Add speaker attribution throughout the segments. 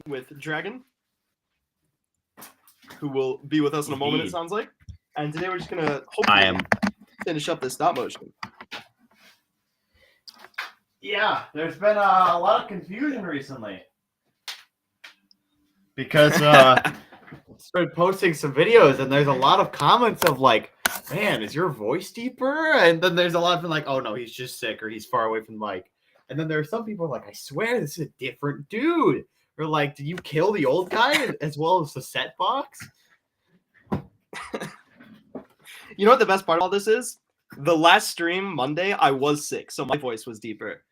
Speaker 1: with Dragon, who will be with us in a moment, it sounds like. And today we're just going to hopefully finish up this stop motion.
Speaker 2: Yeah, there's been a lot of confusion recently. Because started posting some videos and there's a lot of comments of like, man, is your voice deeper? And then there's a lot of like, oh no, he's just sick or he's far away from the mic. And then there are some people like, I swear this is a different dude. Or like, did you kill the old guy as well as the set box?
Speaker 1: You know what the best part of all this is? The last stream Monday, I was sick, so my voice was deeper.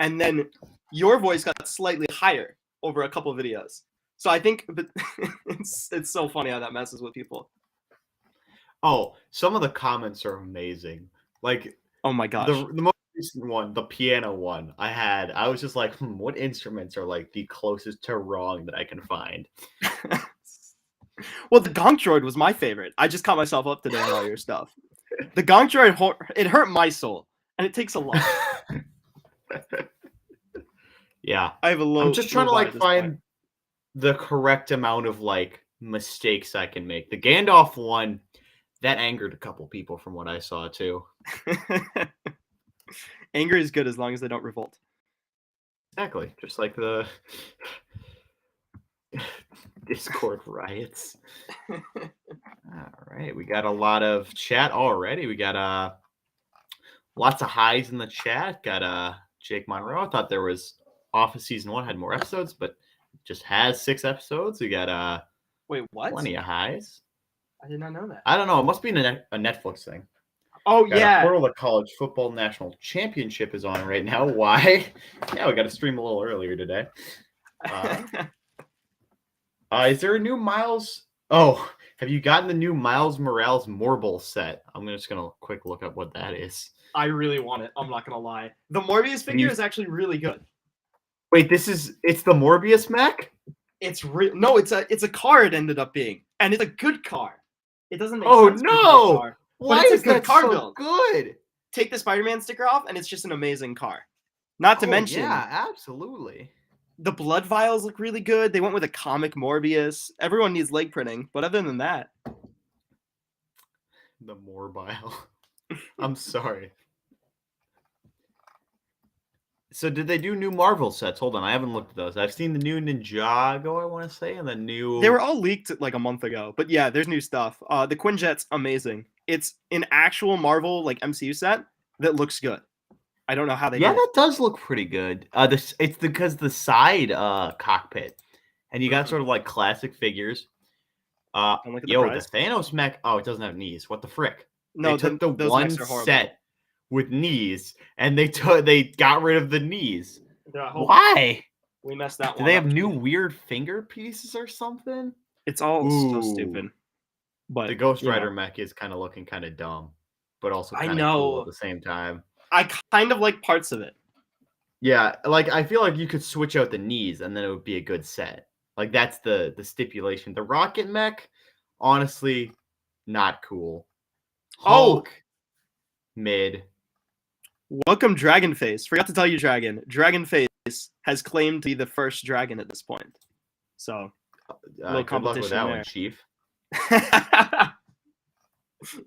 Speaker 1: And then your voice got slightly higher over a couple of videos. So I think it's so funny how that messes with people.
Speaker 2: Oh, some of the comments are amazing. Like,
Speaker 1: oh my gosh,
Speaker 2: the most recent one, the piano one I was just like, what instruments are like the closest to wrong that I can find?
Speaker 1: Well, the Gong Droid was my favorite. I just caught myself up today on all your stuff. The Gong Droid, it hurt my soul, and it takes a lot.
Speaker 2: Yeah,
Speaker 1: I have a low.
Speaker 2: I'm just trying to like find the correct amount of like mistakes I can make. The Gandalf one, that angered a couple people from what I saw too.
Speaker 1: Anger is good as long as they don't revolt.
Speaker 2: Exactly, just like the Discord riots. All right, we got a lot of chat already. We got lots of highs in the chat. Got Jake Monroe. I thought there was Office Season 1 had more episodes, but just has 6 episodes. We got
Speaker 1: wait, what?
Speaker 2: Plenty of highs.
Speaker 1: I did not know that.
Speaker 2: I don't know. It must be a Netflix thing.
Speaker 1: Oh, yeah.
Speaker 2: Portal to College Football National Championship is on right now. Why? Yeah, we got to stream a little earlier today. Is there a new Miles? Oh, have you gotten the new Miles Morales Morble set? I'm just going to quick look up what that is.
Speaker 1: I really want it. I'm not going to lie. The Morbius figure is actually really good.
Speaker 2: Wait, it's the Morbius mech?
Speaker 1: It's real. No, it's a car it ended up being. And it's a good car. It doesn't make
Speaker 2: sense.
Speaker 1: Oh,
Speaker 2: no!
Speaker 1: Car,
Speaker 2: Why is that car so build. Good?
Speaker 1: Take the Spider-Man sticker off, and it's just an amazing car. Not to mention...
Speaker 2: Yeah, absolutely.
Speaker 1: The blood vials look really good. They went with a comic Morbius. Everyone needs leg printing, but other than that...
Speaker 2: The Morbile. I'm sorry. So did they do new Marvel sets? Hold on, I haven't looked at those. I've seen the new Ninjago, I want to say, and the new...
Speaker 1: They were all leaked like a month ago, but yeah, there's new stuff. The Quinjet's amazing. It's an actual Marvel like MCU set that looks good. I don't know how they.
Speaker 2: Yeah, that does look pretty good. It's because the side cockpit, and you got sort of like classic figures. The Thanos mech. Oh, it doesn't have knees. What the frick?
Speaker 1: No,
Speaker 2: they took the one set with knees, and they got rid of the knees. Why?
Speaker 1: We messed that one up.
Speaker 2: Do they have new weird finger pieces or something?
Speaker 1: It's all so stupid. But
Speaker 2: the Ghost Rider mech is kind of looking kind of dumb, but also kind of cool at the same time.
Speaker 1: I kind of like parts of it.
Speaker 2: Yeah, like I feel like you could switch out the knees and then it would be a good set. Like that's the stipulation. The Rocket mech, honestly, not cool. Hulk, mid.
Speaker 1: Welcome, Dragonface. Forgot to tell you, Dragon. Dragonface has claimed to be the first dragon at this point. So,
Speaker 2: a little competition with that
Speaker 1: there.
Speaker 2: One, Chief.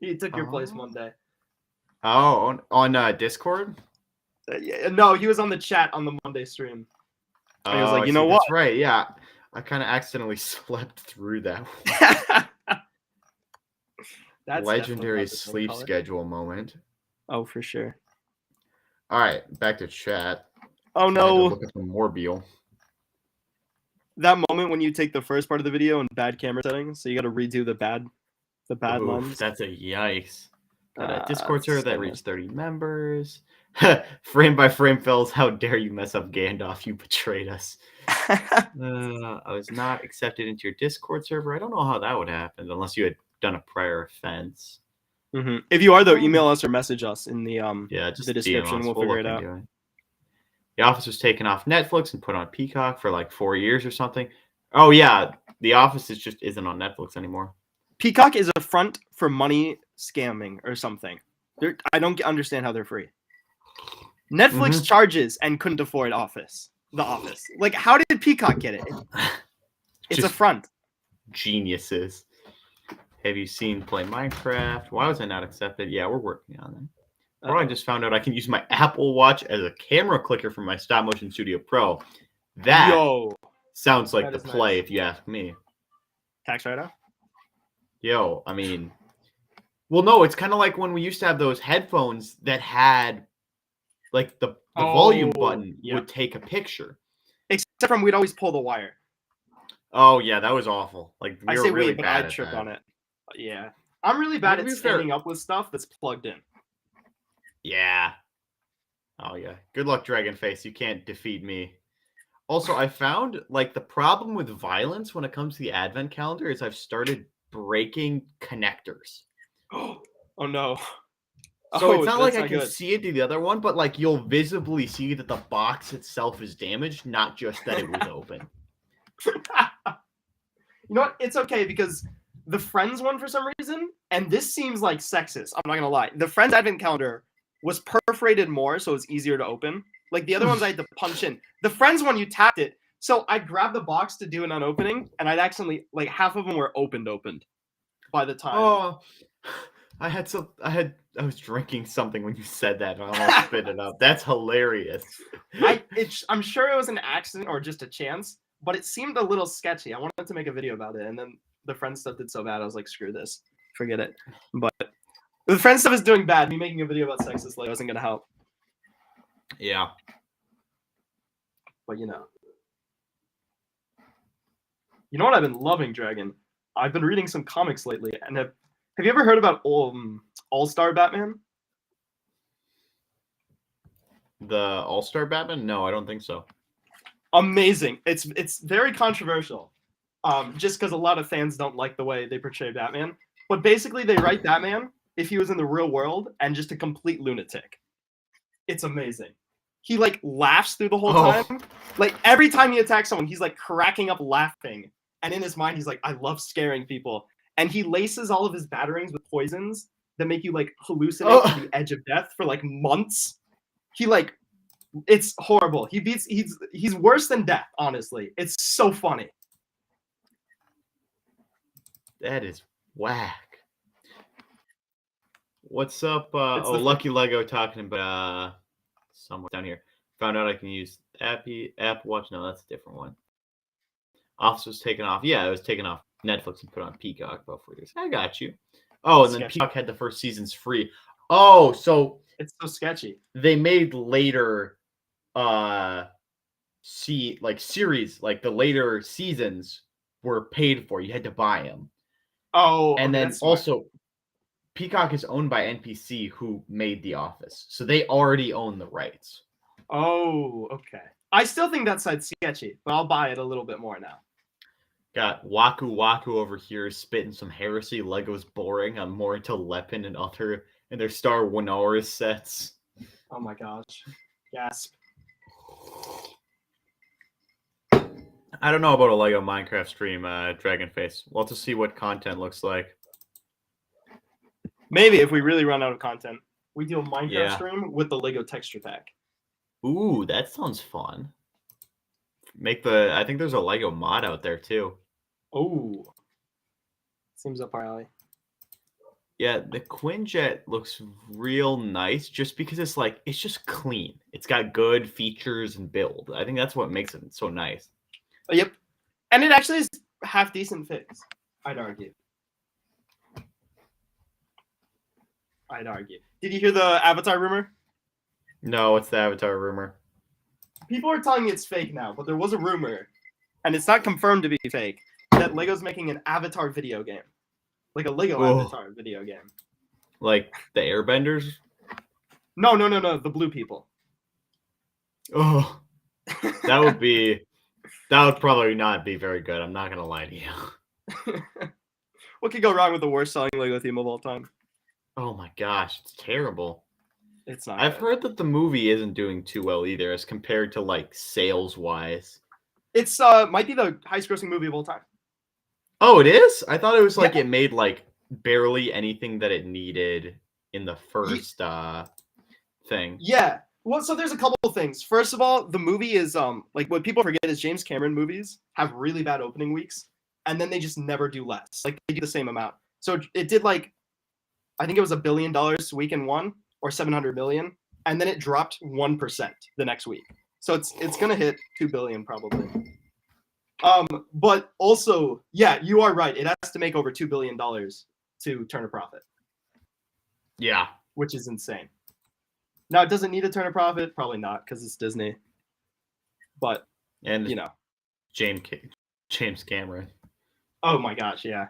Speaker 1: He took your place one day.
Speaker 2: Oh, on Discord?
Speaker 1: No, he was on the chat on the Monday stream. And he was like, you know what?
Speaker 2: That's right, yeah. I kind of accidentally slept through that one. That's legendary sleep schedule moment.
Speaker 1: Oh, for sure.
Speaker 2: All right, back to chat.
Speaker 1: Oh, no.
Speaker 2: Look at the Morbile.
Speaker 1: That moment when you take the first part of the video in bad camera settings, so you got to redo the bad lens.
Speaker 2: That's a yikes. Got a Discord server that reached 30 members. Frame by frame fills. How dare you mess up Gandalf? You betrayed us. I was not accepted into your Discord server. I don't know how that would happen unless you had done a prior offense.
Speaker 1: Mm-hmm. If you are, though, email us or message us in the
Speaker 2: just
Speaker 1: the description. We'll figure it out.
Speaker 2: The Office was taken off Netflix and put on Peacock for like 4 years or something. Oh yeah, The Office isn't on Netflix anymore.
Speaker 1: Peacock is a front for money scamming or something. I don't understand how they're free. Netflix charges and couldn't afford Office. The Office. Like, how did Peacock get it? It's a
Speaker 2: Just
Speaker 1: front.
Speaker 2: geniuses. Have you seen Play Minecraft? Why was I not accepted? Yeah, we're working on it. Or I just found out I can use my Apple Watch as a camera clicker for my Stop Motion Studio Pro. That sounds like the play,
Speaker 1: nice.
Speaker 2: if you ask me.
Speaker 1: Tax write-off?
Speaker 2: Yo, I mean, well, no, it's kind of like when we used to have those headphones that had, like, the volume button would take a picture.
Speaker 1: Except from we'd always pull the wire.
Speaker 2: Oh, yeah, that was awful. Like, we were really
Speaker 1: but
Speaker 2: bad
Speaker 1: I
Speaker 2: at
Speaker 1: tripped
Speaker 2: that.
Speaker 1: on it. Yeah. I'm really bad at standing up with stuff that's plugged in.
Speaker 2: Yeah. Oh, yeah. Good luck, Dragonface. You can't defeat me. Also, I found, like, the problem with violence when it comes to the advent calendar is I've started breaking connectors.
Speaker 1: Oh, no.
Speaker 2: So it's not like I can see it through the other one, but, like, you'll visibly see that the box itself is damaged, not just that it was open.
Speaker 1: You know what? It's okay because the Friends one, for some reason, and this seems like sexist, I'm not going to lie. The Friends advent calendar was perforated more, so it's easier to open. Like, the other ones I had to punch in. The Friends one, you tapped it. So I grabbed the box to do an unopening, and I'd accidentally, like, half of them were opened by the time.
Speaker 2: Oh, I was drinking something when you said that, and I almost spit it up. That's hilarious.
Speaker 1: I'm sure it was an accident or just a chance, but it seemed a little sketchy. I wanted to make a video about it, and then the Friends stuff did so bad, I was like, screw this. Forget it. But the Friends stuff is doing bad. Me making a video about sexist Lego isn't going to help.
Speaker 2: Yeah.
Speaker 1: But, you know. You know what I've been loving, Dragon? I've been reading some comics lately, and have you ever heard about All-Star Batman?
Speaker 2: The All-Star Batman? No, I don't think so.
Speaker 1: Amazing. It's very controversial. Just because a lot of fans don't like the way they portray Batman. But basically, they write Batman if he was in the real world and just a complete lunatic. It's amazing. He, like, laughs through the whole time. Like, every time he attacks someone, he's, like, cracking up laughing. And in his mind, he's like, I love scaring people. And he laces all of his batarangs with poisons that make you, like, hallucinate to the edge of death for, like, months. He, like, it's horrible. He's worse than death, honestly. It's so funny.
Speaker 2: That is whack. What's up? Lucky Lego talking about somewhere down here. Found out I can use Apple Watch. No, that's a different one. Office was taken off. Yeah, it was taken off Netflix and put on Peacock about 4 years. I got you. Oh, and then Peacock had the first seasons free. Oh, so
Speaker 1: it's so sketchy.
Speaker 2: They made later series, like the later seasons were paid for. You had to buy them.
Speaker 1: Oh,
Speaker 2: and then also Peacock is owned by NPC, who made The Office, so they already own the rights.
Speaker 1: Oh, okay. I still think that side's sketchy, but I'll buy it a little bit more now.
Speaker 2: Got Waku Waku over here spitting some heresy. Lego's boring. I'm more into Lepin and their Star Wars sets.
Speaker 1: Oh my gosh. Gasp.
Speaker 2: I don't know about a Lego Minecraft stream, Dragonface. We'll have to see what content looks like.
Speaker 1: Maybe if we really run out of content, we do a Minecraft stream with the Lego texture pack.
Speaker 2: Ooh, that sounds fun. I think there's a Lego mod out there too.
Speaker 1: Oh. Seems up our alley.
Speaker 2: Yeah, the Quinjet looks real nice just because it's just clean. It's got good features and build. I think that's what makes it so nice.
Speaker 1: Yep. And it actually is half decent fix, I'd argue. Did you hear the Avatar rumor?
Speaker 2: No, it's the Avatar rumor.
Speaker 1: People are telling me it's fake now, but there was a rumor, and it's not confirmed to be fake, that Lego's making an Avatar video game. Like a Lego Avatar video game.
Speaker 2: Like the Airbenders?
Speaker 1: No, the blue people.
Speaker 2: Oh. That would probably not be very good. I'm not going to lie to you.
Speaker 1: What could go wrong with the worst selling Lego theme of all time?
Speaker 2: Oh my gosh, it's terrible.
Speaker 1: It's not.
Speaker 2: I've heard that the movie isn't doing too well either as compared to like sales wise.
Speaker 1: It's might be the highest grossing movie of all time.
Speaker 2: Oh, it is? I thought it was like it made like barely anything that it needed in the first thing.
Speaker 1: Yeah. Well, so there's a couple of things. First of all, the movie is like what people forget is James Cameron movies have really bad opening weeks, and then they just never do less. Like they do the same amount. So it did like I think it was $1 billion weekend one or 700 million, and then it dropped 1% the next week. So it's gonna hit 2 billion probably. But also, yeah, you are right. It has to make over $2 billion to turn a profit,
Speaker 2: Yeah.
Speaker 1: which is insane. Now, it doesn't need to turn a profit, probably not, because it's Disney. But
Speaker 2: And
Speaker 1: you know,
Speaker 2: James Cameron.
Speaker 1: oh my gosh, yeah.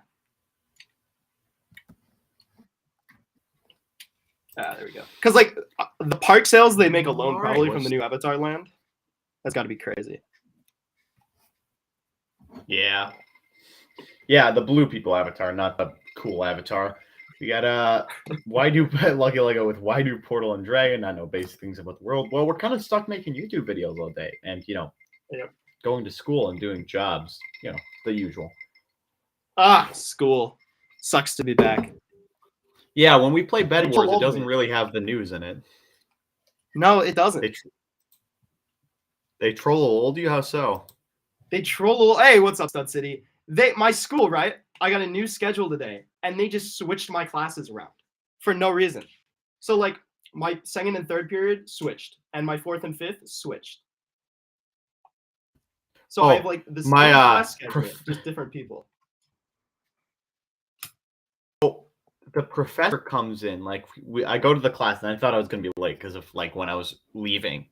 Speaker 1: There we go. Because like the park sales they make alone
Speaker 2: All right,
Speaker 1: probably from the new Avatar land, that's got to be crazy.
Speaker 2: Yeah. Yeah, the blue people Avatar, not the cool Avatar. We got why do Lucky Lego with why do Portal and Dragon not know basic things about the world? Well, we're kind of stuck making YouTube videos all day, and
Speaker 1: Yep.
Speaker 2: going to school and doing jobs. The usual.
Speaker 1: School sucks to be back.
Speaker 2: Yeah, when we play Bed
Speaker 1: They
Speaker 2: Wars, it
Speaker 1: told
Speaker 2: doesn't
Speaker 1: me.
Speaker 2: really have the news in it.
Speaker 1: No, it doesn't.
Speaker 2: They troll old you. How so?
Speaker 1: They troll. Hey, what's up, Stud City? My school, right? I got a new schedule today, and they just switched my classes around for no reason. So like my second and third period switched, and my fourth and fifth switched. So I have like the same class schedule, just different people.
Speaker 2: The professor comes in, like I go to the class, and I thought I was going to be late because of like when I was leaving.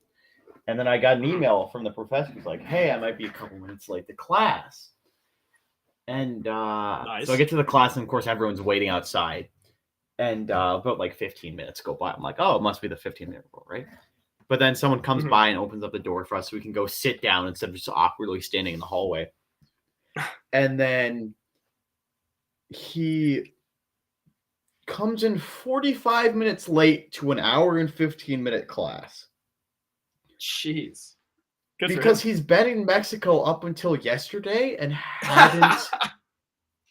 Speaker 2: And then I got an email from the professor who's like, hey, I might be a couple minutes late to class. And
Speaker 1: Nice.
Speaker 2: So I get to the class, and of course, everyone's waiting outside. And about like 15 minutes go by. I'm like, oh, it must be the 15-minute rule, right? But then someone comes by and opens up the door for us so we can go sit down instead of just awkwardly standing in the hallway. And then he comes in 45 minutes late to an hour and 15-minute class.
Speaker 1: Jeez.
Speaker 2: Because he's been in Mexico up until yesterday and hadn't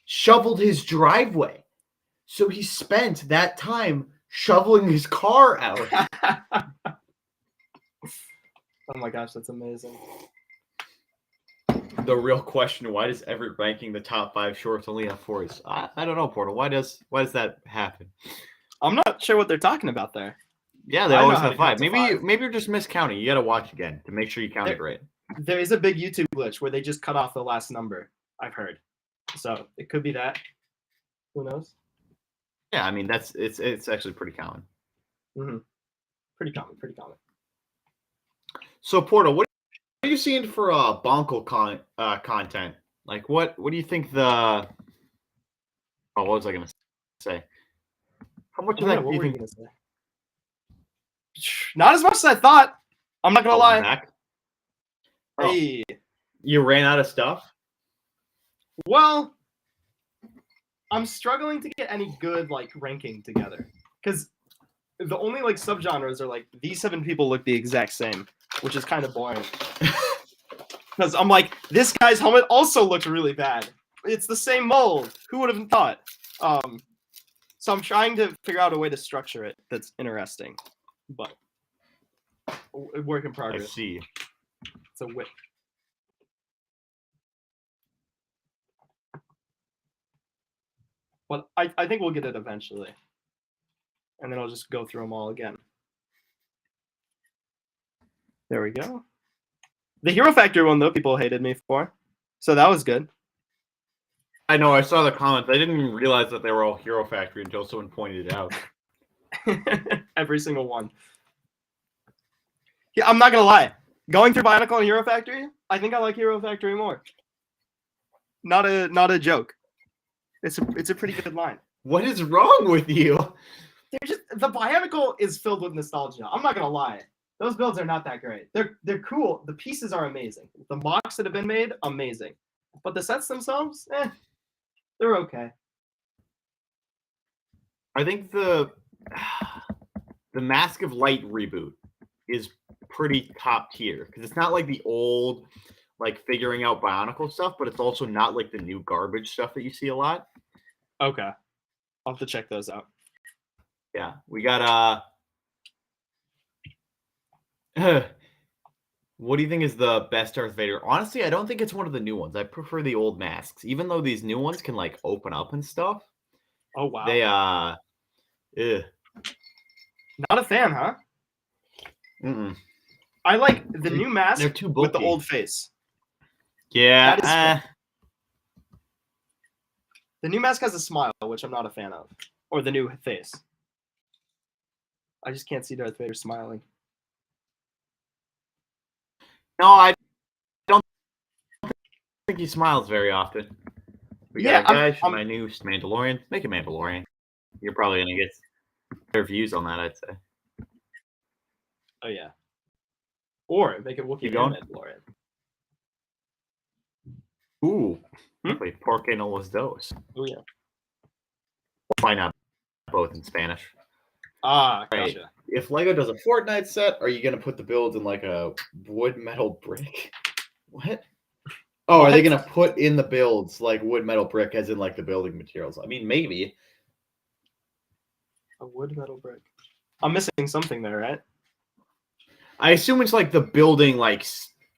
Speaker 2: shoveled his driveway. So he spent that time shoveling his car out.
Speaker 1: Oh my gosh, that's amazing.
Speaker 2: The real question, why does every ranking the top 5 shorts only have 4s? I don't know, Portal. Why does that happen?
Speaker 1: I'm not sure what they're talking about there.
Speaker 2: Yeah, they always have 5. Maybe you're just miscounting. You got to watch again to make sure you count it right.
Speaker 1: There is a big YouTube glitch where they just cut off the last number, I've heard. So it could be that. Who knows?
Speaker 2: Yeah, I mean it's actually pretty common.
Speaker 1: Mm-hmm. Pretty common.
Speaker 2: So Portal, what are you seeing for Bionicle content? Like what do you think what was I gonna say? How much of that do you think?
Speaker 1: Gonna say? Not as much as I thought. I'm not gonna lie.
Speaker 2: Back?
Speaker 1: Hey.
Speaker 2: You ran out of stuff?
Speaker 1: Well, I'm struggling to get any good like ranking together because the only like subgenres are like these 7 people look the exact same, which is kind of boring. Because I'm like, this guy's helmet also looks really bad. It's the same mold. Who would have thought? So I'm trying to figure out a way to structure it that's interesting, but work in progress.
Speaker 2: I see.
Speaker 1: It's a whip. But I think we'll get it eventually. And then I'll just go through them all again. There we go. The Hero Factory one, though, people hated me for. So that was good.
Speaker 2: I know, I saw the comments. I didn't even realize that they were all Hero Factory until someone pointed it out.
Speaker 1: Every single one. Yeah, I'm not going to lie. Going through Bionicle and Hero Factory, I think I like Hero Factory more. Not a joke. It's a pretty good line.
Speaker 2: What is wrong with you?
Speaker 1: The Bionicle is filled with nostalgia. I'm not gonna lie. Those builds are not that great. They're cool. The pieces are amazing. The mocks that have been made, amazing. But the sets themselves, they're okay.
Speaker 2: I think the Mask of Light reboot is pretty top tier because it's not like the old like figuring out Bionicle stuff, but it's also not like the new garbage stuff that you see a lot.
Speaker 1: Okay. I'll have to check those out.
Speaker 2: Yeah. We got What do you think is the best Darth Vader? Honestly, I don't think it's one of the new ones. I prefer the old masks, even though these new ones can like open up and stuff.
Speaker 1: Oh wow.
Speaker 2: They
Speaker 1: Not a fan, huh?
Speaker 2: mm-mm.
Speaker 1: I like the new mask
Speaker 2: They're too
Speaker 1: with the
Speaker 2: bulky.
Speaker 1: old face.
Speaker 2: Yeah.
Speaker 1: That is fun. The new mask has a smile, which I'm not a fan of, or the new face. I just can't see Darth Vader smiling.
Speaker 2: No, I don't think he smiles very often. We got a guy, my new Mandalorian. Make a Mandalorian. You're probably gonna get better views on that, I'd say.
Speaker 1: Oh yeah. Or make it Wookiee and Mandalorian.
Speaker 2: Ooh. Wait, ¿Por qué no los dos?
Speaker 1: Oh yeah.
Speaker 2: Why not both in Spanish?
Speaker 1: Ah, gotcha.
Speaker 2: Right. If Lego does a Fortnite set, are you gonna put the builds in like a wood metal brick? What? Oh, are they gonna put in the builds like wood metal brick as in like the building materials? I mean, maybe.
Speaker 1: A wood metal brick. I'm missing something there, right?
Speaker 2: I assume it's like the building, like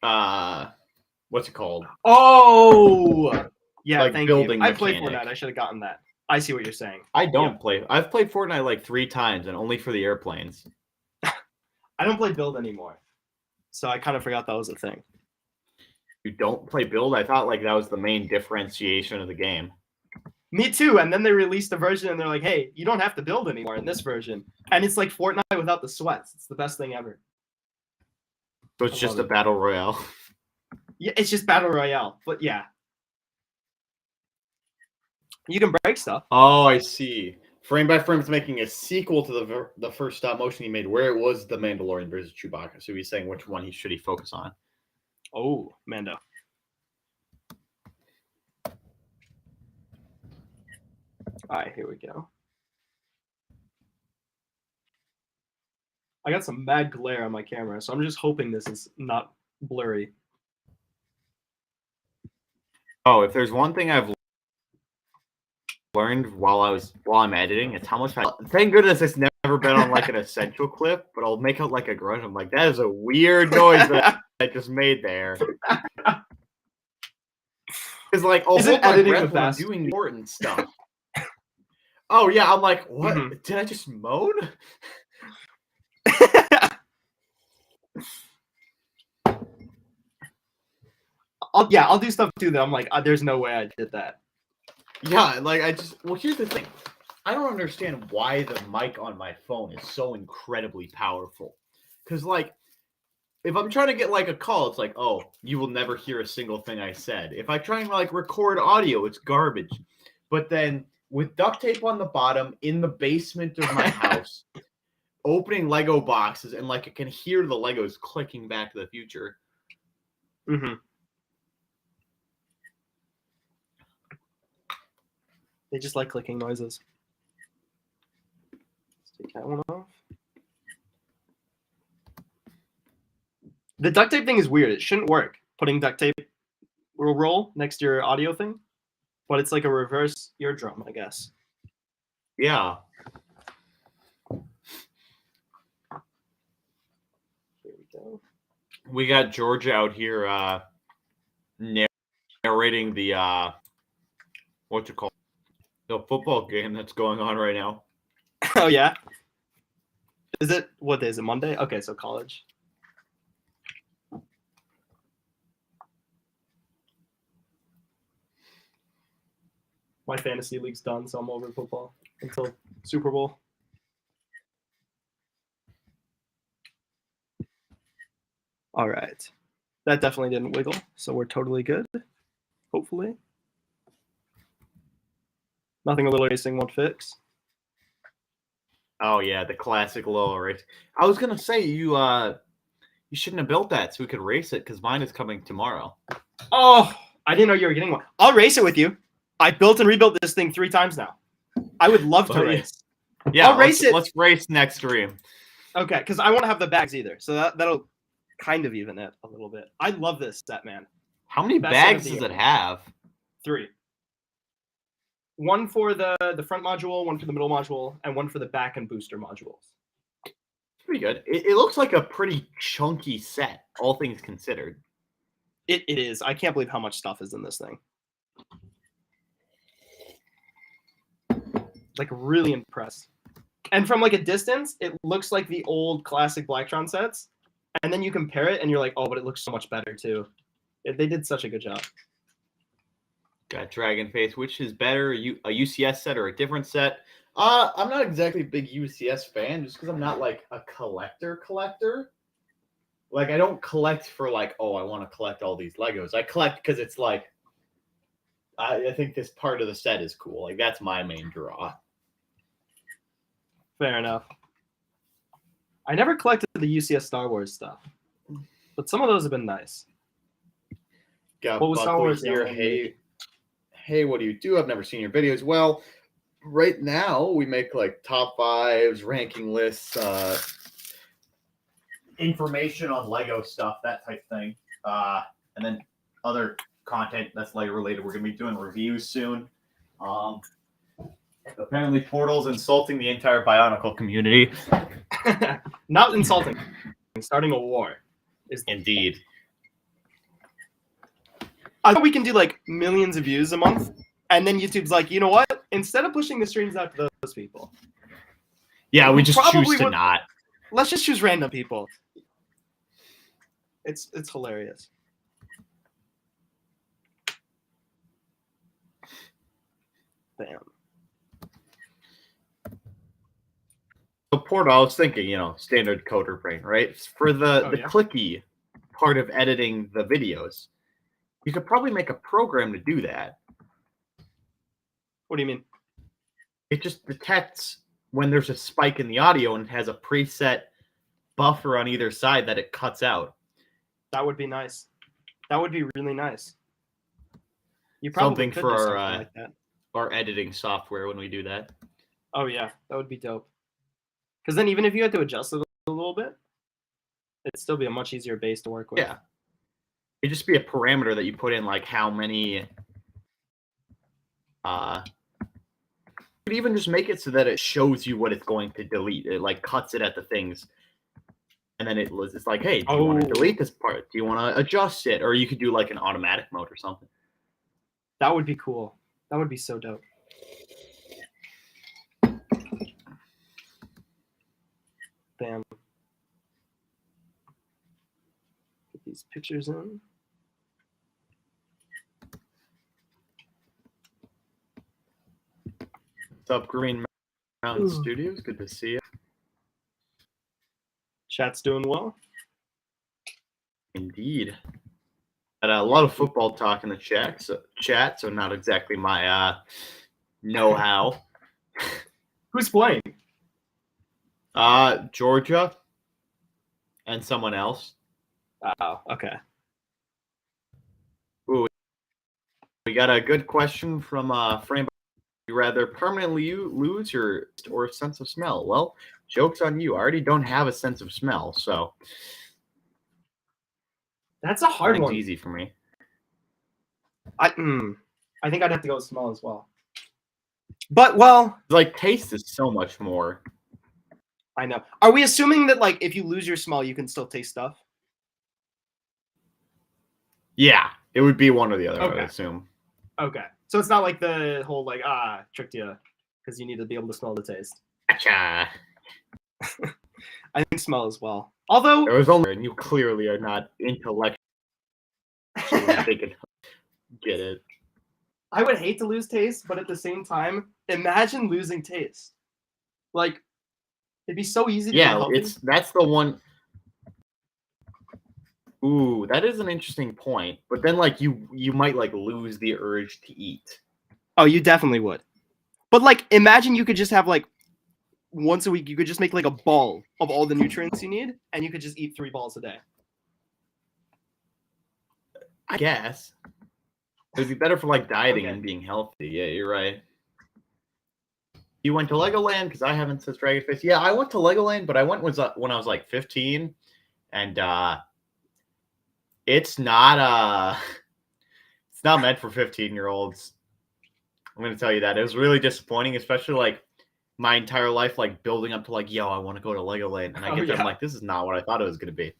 Speaker 2: what's it called?
Speaker 1: Oh, yeah.
Speaker 2: Like
Speaker 1: thank
Speaker 2: building
Speaker 1: you. I played
Speaker 2: mechanic.
Speaker 1: Fortnite. I should have gotten that. I see what you're saying.
Speaker 2: I don't play. I've played Fortnite like 3 times and only for the airplanes.
Speaker 1: I don't play build anymore, so I kind of forgot that was a thing.
Speaker 2: You don't play build? I thought like that was the main differentiation of the game.
Speaker 1: Me too. And then they released a version, and they're like, "Hey, you don't have to build anymore in this version." And it's like Fortnite without the sweats. It's the best thing ever.
Speaker 2: So it's just a battle royale.
Speaker 1: Yeah, it's just battle royale. But yeah, you can break stuff.
Speaker 2: Oh, I see. Frame by Frame is making a sequel to the first stop motion he made, where it was the Mandalorian versus Chewbacca. So he's saying which one should he focus on.
Speaker 1: Oh, Mando. All right, here we go. I got some mad glare on my camera, so I'm just hoping this is not blurry.
Speaker 2: Oh, if there's one thing I've learned while I'm editing, it's how much thank goodness it's never been on like an essential clip, but I'll make out like a grunt. I'm like, that is a weird noise that I just made there. It's like, I'll hold my breath when I'm doing important stuff. Oh yeah, I'm like, what? Mm-hmm. Did I just moan?
Speaker 1: I'll do stuff too that I'm like, there's no way I did that.
Speaker 2: Yeah, like well, here's the thing. I don't understand why the mic on my phone is so incredibly powerful. Because like, if I'm trying to get like a call, it's like, oh, you will never hear a single thing I said. If I try and like record audio, it's garbage. But then with duct tape on the bottom in the basement of my house, opening Lego boxes, and like I can hear the Legos clicking Back to the Future.
Speaker 1: Mm-hmm. They just like clicking noises. Let's take that one off. The duct tape thing is weird. It shouldn't work. Putting duct tape roll next to your audio thing, but it's like a reverse eardrum, I guess.
Speaker 2: Yeah.
Speaker 1: Here we go.
Speaker 2: We got Georgia out here narrating the what's it called? The football game that's going on right now.
Speaker 1: Oh yeah. Is it what day is it? Monday? Okay, so college. My fantasy league's done, so I'm over football until Super Bowl. All right. That definitely didn't wiggle, so we're totally good. Hopefully. Nothing a little racing won't fix.
Speaker 2: Oh yeah, the classic low race. I was gonna say you shouldn't have built that so we could race it because mine is coming tomorrow.
Speaker 1: Oh, I didn't know you were getting one. I'll race it with you. I built and rebuilt this thing 3 times now. I would love to race.
Speaker 2: Yeah,
Speaker 1: I'll race it.
Speaker 2: Let's race next stream.
Speaker 1: Okay, because I won't have the bags either, so that'll kind of even it a little bit. I love this set, man.
Speaker 2: How many bags does it have?
Speaker 1: 3. One for the front module, one for the middle module, and one for the back and booster modules.
Speaker 2: pretty good. It looks like a pretty chunky set, all things considered.
Speaker 1: It is. I can't believe how much stuff is in this thing. Like, really impressed. And from like a distance, it looks like the old classic Blacktron sets. And then you compare it and you're like, oh, but it looks so much better too. They did such a good job.
Speaker 2: Got Dragon Face. Which is better, a UCS set or a different set? I'm not exactly a big UCS fan, just because I'm not like a collector. Like, I don't collect for like, oh, I want to collect all these Legos. I collect because it's like, I think this part of the set is cool. Like, that's my main draw.
Speaker 1: Fair enough. I never collected the UCS Star Wars stuff, but some of those have been nice.
Speaker 2: Got
Speaker 1: What was Star Wars
Speaker 2: here? Hey, what do you do? I've never seen your videos. Well, right now we make like top fives, ranking lists, information on Lego stuff, that type of thing, and then other content that's Lego related. We're gonna be doing reviews soon. Apparently, Portal's insulting the entire Bionicle community.
Speaker 1: Not insulting. Starting a war is
Speaker 2: Indeed.
Speaker 1: I thought we can do like millions of views a month, and then YouTube's like, you know what? Instead of pushing the streams out to those people,
Speaker 2: yeah, we just choose to not.
Speaker 1: Let's just choose random people. It's hilarious. Damn.
Speaker 2: So Portal, I was thinking, standard coder brain, right? For the clicky part of editing the videos, you could probably make a program to do that.
Speaker 1: What do you mean?
Speaker 2: It just detects when there's a spike in the audio and has a preset buffer on either side that it cuts out.
Speaker 1: That would be nice. That would be really nice. You probably
Speaker 2: something
Speaker 1: could
Speaker 2: for
Speaker 1: do something like that.
Speaker 2: Our editing software when we do that.
Speaker 1: Oh yeah, that would be dope. Because then even if you had to adjust it a little bit, it'd still be a much easier base to work with.
Speaker 2: Yeah. It'd just be a parameter that you put in, like how many. You could even just make it so that it shows you what it's going to delete. It like cuts it at the things. And then it's like, hey, do you want to delete this part? Do you want to adjust it? Or you could do like an automatic mode or something.
Speaker 1: That would be cool. That would be so dope. Bam. Get these pictures in.
Speaker 2: What's up, Green Mountain Studios? Good to see you.
Speaker 1: Chat's doing well.
Speaker 2: Indeed. Had a lot of football talk in the chat, so not exactly my know-how.
Speaker 1: Who's playing?
Speaker 2: Georgia and someone else.
Speaker 1: Oh, okay.
Speaker 2: Ooh, we got a good question from Frame. You rather permanently lose your or sense of smell? Well, joke's on you. I already don't have a sense of smell, so
Speaker 1: that's a hard one.
Speaker 2: It's easy for me.
Speaker 1: I think I'd have to go with smell as well. But well,
Speaker 2: like taste is so much more.
Speaker 1: I know. Are we assuming that like if you lose your smell, you can still taste stuff?
Speaker 2: Yeah, it would be one or the other.
Speaker 1: Okay.
Speaker 2: I would assume.
Speaker 1: Okay, so it's not like the whole like tricked you because you need to be able to smell the taste.
Speaker 2: Gotcha.
Speaker 1: I think smell as well. Although
Speaker 2: there was only, and you clearly are not intellectually thinking. Get it?
Speaker 1: I would hate to lose taste, but at the same time, imagine losing taste. Like, it'd be so easy to get healthy.
Speaker 2: That's the one. Ooh, that is an interesting point. But then, like, you might like lose the urge to eat.
Speaker 1: Oh, you definitely would. But like, imagine you could just have like once a week, you could just make like a ball of all the nutrients you need, and you could just eat 3 balls a day.
Speaker 2: I guess it'd be better for like dieting and being healthy. Yeah, you're right. You went to Legoland because I haven't since Dragon Face. Yeah, I went to Legoland, but I went when I was like 15, and it's not meant for 15-year-olds. I'm gonna tell you that. It was really disappointing, especially like my entire life, like building up to like, yo, I want to go to Legoland, and I get there, I'm like, this is not what I thought it was gonna be.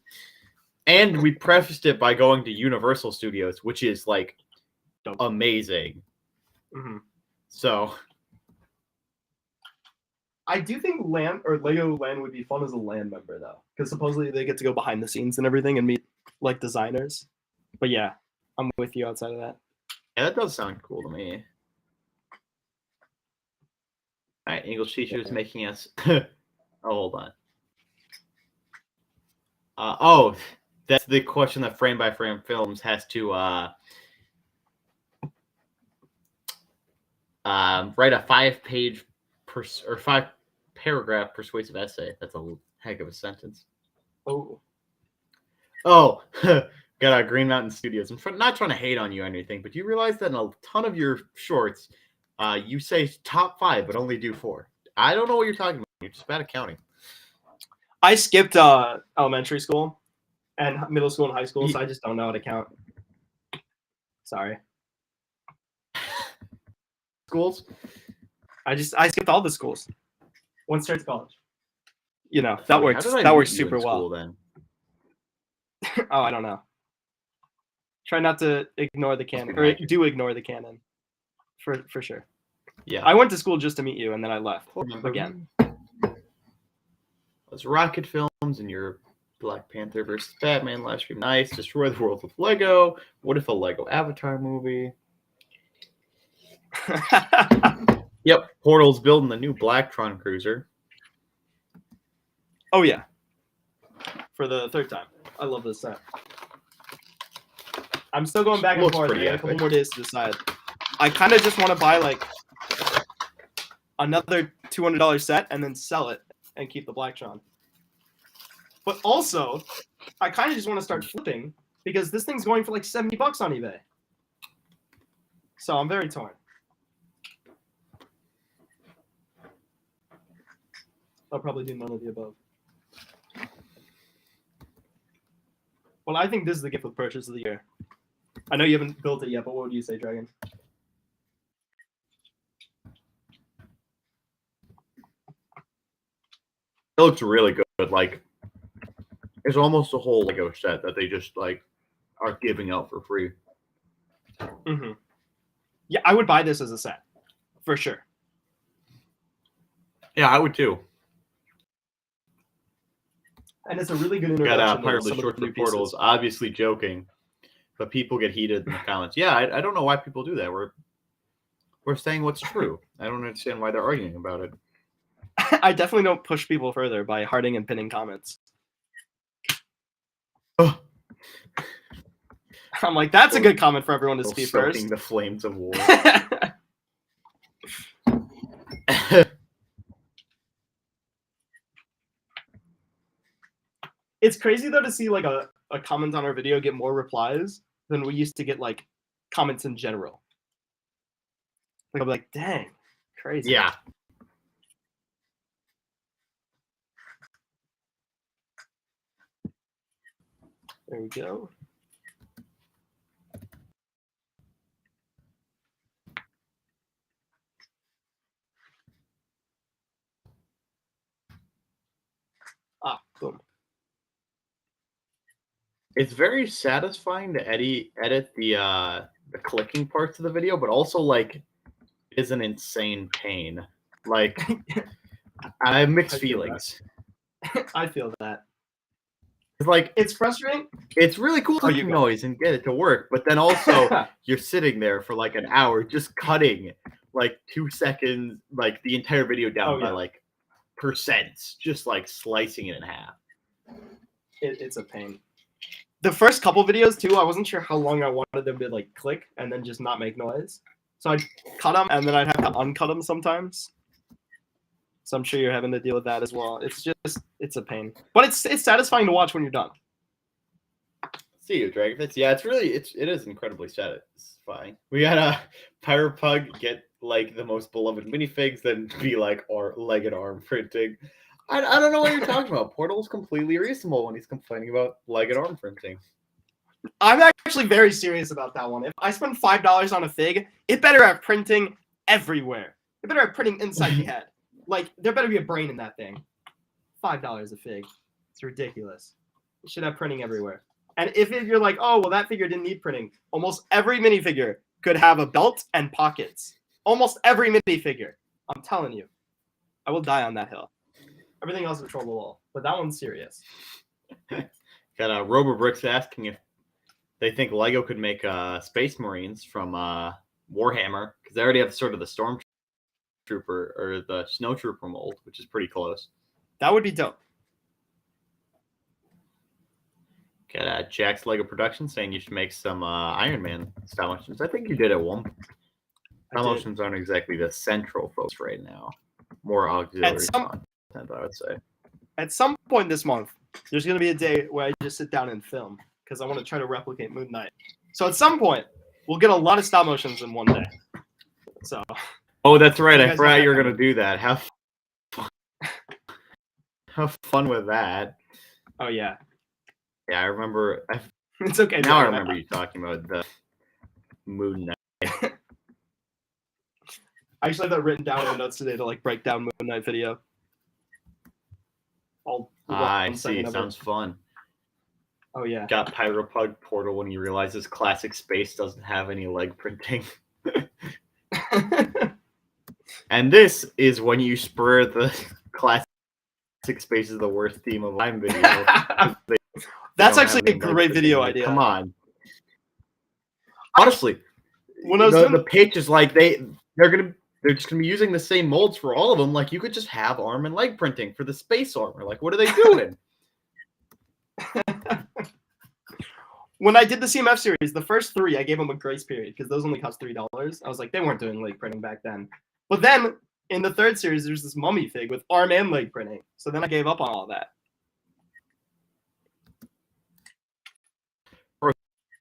Speaker 2: And we prefaced it by going to Universal Studios, which is like amazing.
Speaker 1: Mm-hmm.
Speaker 2: So
Speaker 1: I do think Legoland would be fun as a land member though, because supposedly they get to go behind the scenes and everything and meet like designers. But yeah, I'm with you outside of that.
Speaker 2: yeah, that does sound cool to me. All right, English teachers making us. Oh, hold on. Oh, that's the question that Frame by Frame Films has to write a 5-page or 5-paragraph persuasive essay. That's a heck of a sentence.
Speaker 1: Oh,
Speaker 2: got Green Mountain Studios. I'm not trying to hate on you or anything, but you realize that in a ton of your shorts, you say top 5, but only do 4. I don't know what you're talking about. You're just bad at counting.
Speaker 1: I skipped elementary school and middle school and high school, so I just don't know how to count. Sorry.
Speaker 2: Schools?
Speaker 1: I skipped all the schools. Once starts college. You know, that
Speaker 2: Wait,
Speaker 1: works.
Speaker 2: how did I
Speaker 1: That
Speaker 2: meet
Speaker 1: works
Speaker 2: you
Speaker 1: super
Speaker 2: in school,
Speaker 1: well.
Speaker 2: Then?
Speaker 1: Oh, I don't know. Try not to ignore the canon, or
Speaker 2: magic.
Speaker 1: do ignore the canon, for sure.
Speaker 2: Yeah.
Speaker 1: I went to school just to meet you, and then I left
Speaker 2: Remember
Speaker 1: again.
Speaker 2: Those Rocket films and your Black Panther versus Batman live stream. Nice. Destroy the world with Lego. What if a Lego Avatar movie? Yep. Portal's building the new Blacktron cruiser.
Speaker 1: Oh yeah. For the 3rd time. I love this set. I'm still going back and
Speaker 2: Looks
Speaker 1: forth. I
Speaker 2: pretty
Speaker 1: got a couple
Speaker 2: epic.
Speaker 1: more days to decide. I kind of just want to buy like another $200 set and then sell it and keep the Blacktron. But also, I kind of just want to start flipping because this thing's going for like $70 on eBay. So I'm very torn. I'll probably do none of the above. Well, I think this is the gift with purchase of the year. I know you haven't built it yet, but what would you say, Dragon?
Speaker 2: It looks really good. Like, it's almost a whole Lego set that they just like are giving out for free.
Speaker 1: Mm-hmm. Yeah, I would buy this as a set, for sure.
Speaker 2: Yeah, I would too.
Speaker 1: And it's a really good
Speaker 2: Got
Speaker 1: introduction.
Speaker 2: part of
Speaker 1: to
Speaker 2: the
Speaker 1: some
Speaker 2: short
Speaker 1: the new
Speaker 2: portal
Speaker 1: pieces.
Speaker 2: is obviously joking, but people get heated in the comments. Yeah, I don't know why people do that. We're saying what's true. I don't understand why they're arguing about it.
Speaker 1: I definitely don't push people further by hearting and pinning comments.
Speaker 2: Oh.
Speaker 1: I'm like, that's a good comment for everyone to see
Speaker 2: Stoking
Speaker 1: first.
Speaker 2: the flames of war.
Speaker 1: It's crazy though to see like a comment on our video get more replies than we used to get like comments in general. Like, I'm like, dang, crazy.
Speaker 2: Yeah.
Speaker 1: There we go. Ah, boom.
Speaker 2: It's very satisfying to edit the clicking parts of the video, but also like it is an insane pain. Like I have mixed feelings.
Speaker 1: I feel that.
Speaker 2: It's like
Speaker 1: It's frustrating.
Speaker 2: it's really cool
Speaker 1: Oh, you
Speaker 2: clicking
Speaker 1: go.
Speaker 2: noise and get it to work, but then also you're sitting there for like an hour just cutting like 2 seconds, like the entire video down by like percents, just like slicing it in half.
Speaker 1: It's a pain. The first couple videos too, I wasn't sure how long I wanted them to like click and then just not make noise. So I'd cut them and then I'd have to uncut them sometimes. So I'm sure you're having to deal with that as well. It's a pain, but it's satisfying to watch when you're done.
Speaker 2: See you, Dragonfits. Yeah, it is incredibly satisfying. We got a Pirate Pug get like the most beloved minifigs, then be like or legged arm printing. I don't know what you're talking about. Portal's completely reasonable when he's complaining about legged arm printing.
Speaker 1: I'm actually very serious about that one. If I spend $5 on a fig, it better have printing everywhere. It better have printing inside the head. Like, there better be a brain in that thing. $5 a fig. It's ridiculous. It should have printing everywhere. And if you're like, oh, well, that figure didn't need printing, almost every minifigure could have a belt and pockets. Almost every minifigure. I'm telling you. I will die on that hill. Everything else is trollable, but that one's serious.
Speaker 2: Got RoboBricks asking if they think Lego could make Space Marines from Warhammer, because they already have sort of the Stormtrooper or the Snowtrooper mold, which is pretty close.
Speaker 1: That would be dope.
Speaker 2: Got Jack's Lego Productions saying you should make some Iron Man stop motions. I think you did at one point. Stop motions aren't exactly the central focus right now. More auxiliary content, I would say.
Speaker 1: At some point this month, there's going to be a day where I just sit down and film because I want to try to replicate Moon Knight. So at some point, we'll get a lot of stop motions in one day. So.
Speaker 2: Oh, that's right. I forgot you were going to do that. Have fun with that.
Speaker 1: Oh, yeah.
Speaker 2: Yeah, I remember.
Speaker 1: It's okay.
Speaker 2: Now I remember you talking about the Moon Knight.
Speaker 1: I actually have that written down in the notes today to like break down Moon Knight video.
Speaker 2: I see. Sounds fun.
Speaker 1: Oh yeah.
Speaker 2: Got Pyropug Portal when you realize this classic space doesn't have any leg printing. And this is when you spur the classic space is the worst theme of time video.
Speaker 1: That's actually a great video idea.
Speaker 2: Come on. Honestly,
Speaker 1: when I was
Speaker 2: the pitch is like they're just gonna be using the same molds for all of them. Like you could just have arm and leg printing for the space armor. Like what are they doing?
Speaker 1: When I did the CMF series, the first 3 I gave them a grace period because those only cost $3. I was like, they weren't doing leg printing back then. But then in the 3rd series, there's this mummy fig with arm and leg printing. So then I gave up on all that.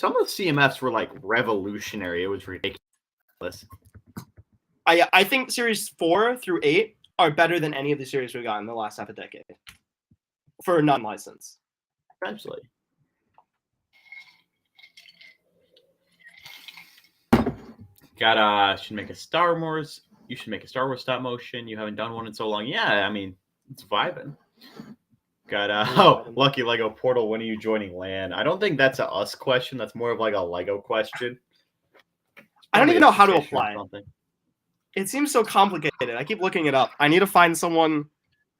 Speaker 2: Some of the CMFs were like revolutionary. It was ridiculous.
Speaker 1: I think series 4 through 8 are better than any of the series we got in the last half a decade for non-license.
Speaker 2: Essentially. Should make a Star Wars. You should make a Star Wars stop motion. You haven't done one in so long. Yeah, I mean, it's vibing. Got Lucky Lego Portal. When are you joining LAN? I don't think that's a us question. That's more of like a Lego question.
Speaker 1: I don't even know how to apply. It seems so complicated. I keep looking it up. I need to find someone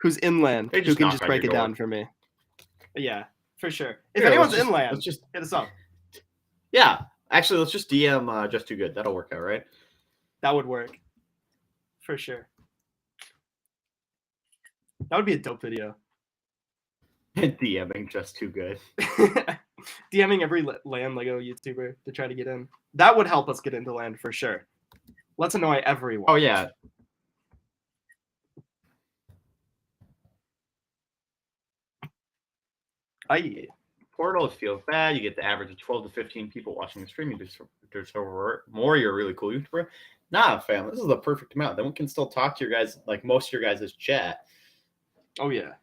Speaker 1: who's inland who can just break it down for me. Yeah, for sure. If anyone's inland, let's just hit us up.
Speaker 2: Yeah, actually, let's just DM Just Too Good. That'll work out, right?
Speaker 1: That would work. For sure. That would be a dope video.
Speaker 2: DMing Just Too Good.
Speaker 1: DMing every LAN Lego YouTuber to try to get in. That would help us get into LAN for sure. Let's annoy everyone.
Speaker 2: Oh, yeah. Portal feels bad. You get the average of 12 to 15 people watching the stream. You deserve more. You're a really cool YouTuber. Nah, fam. This is the perfect amount. Then we can still talk to your guys, like most of your guys' chat.
Speaker 1: Oh, yeah.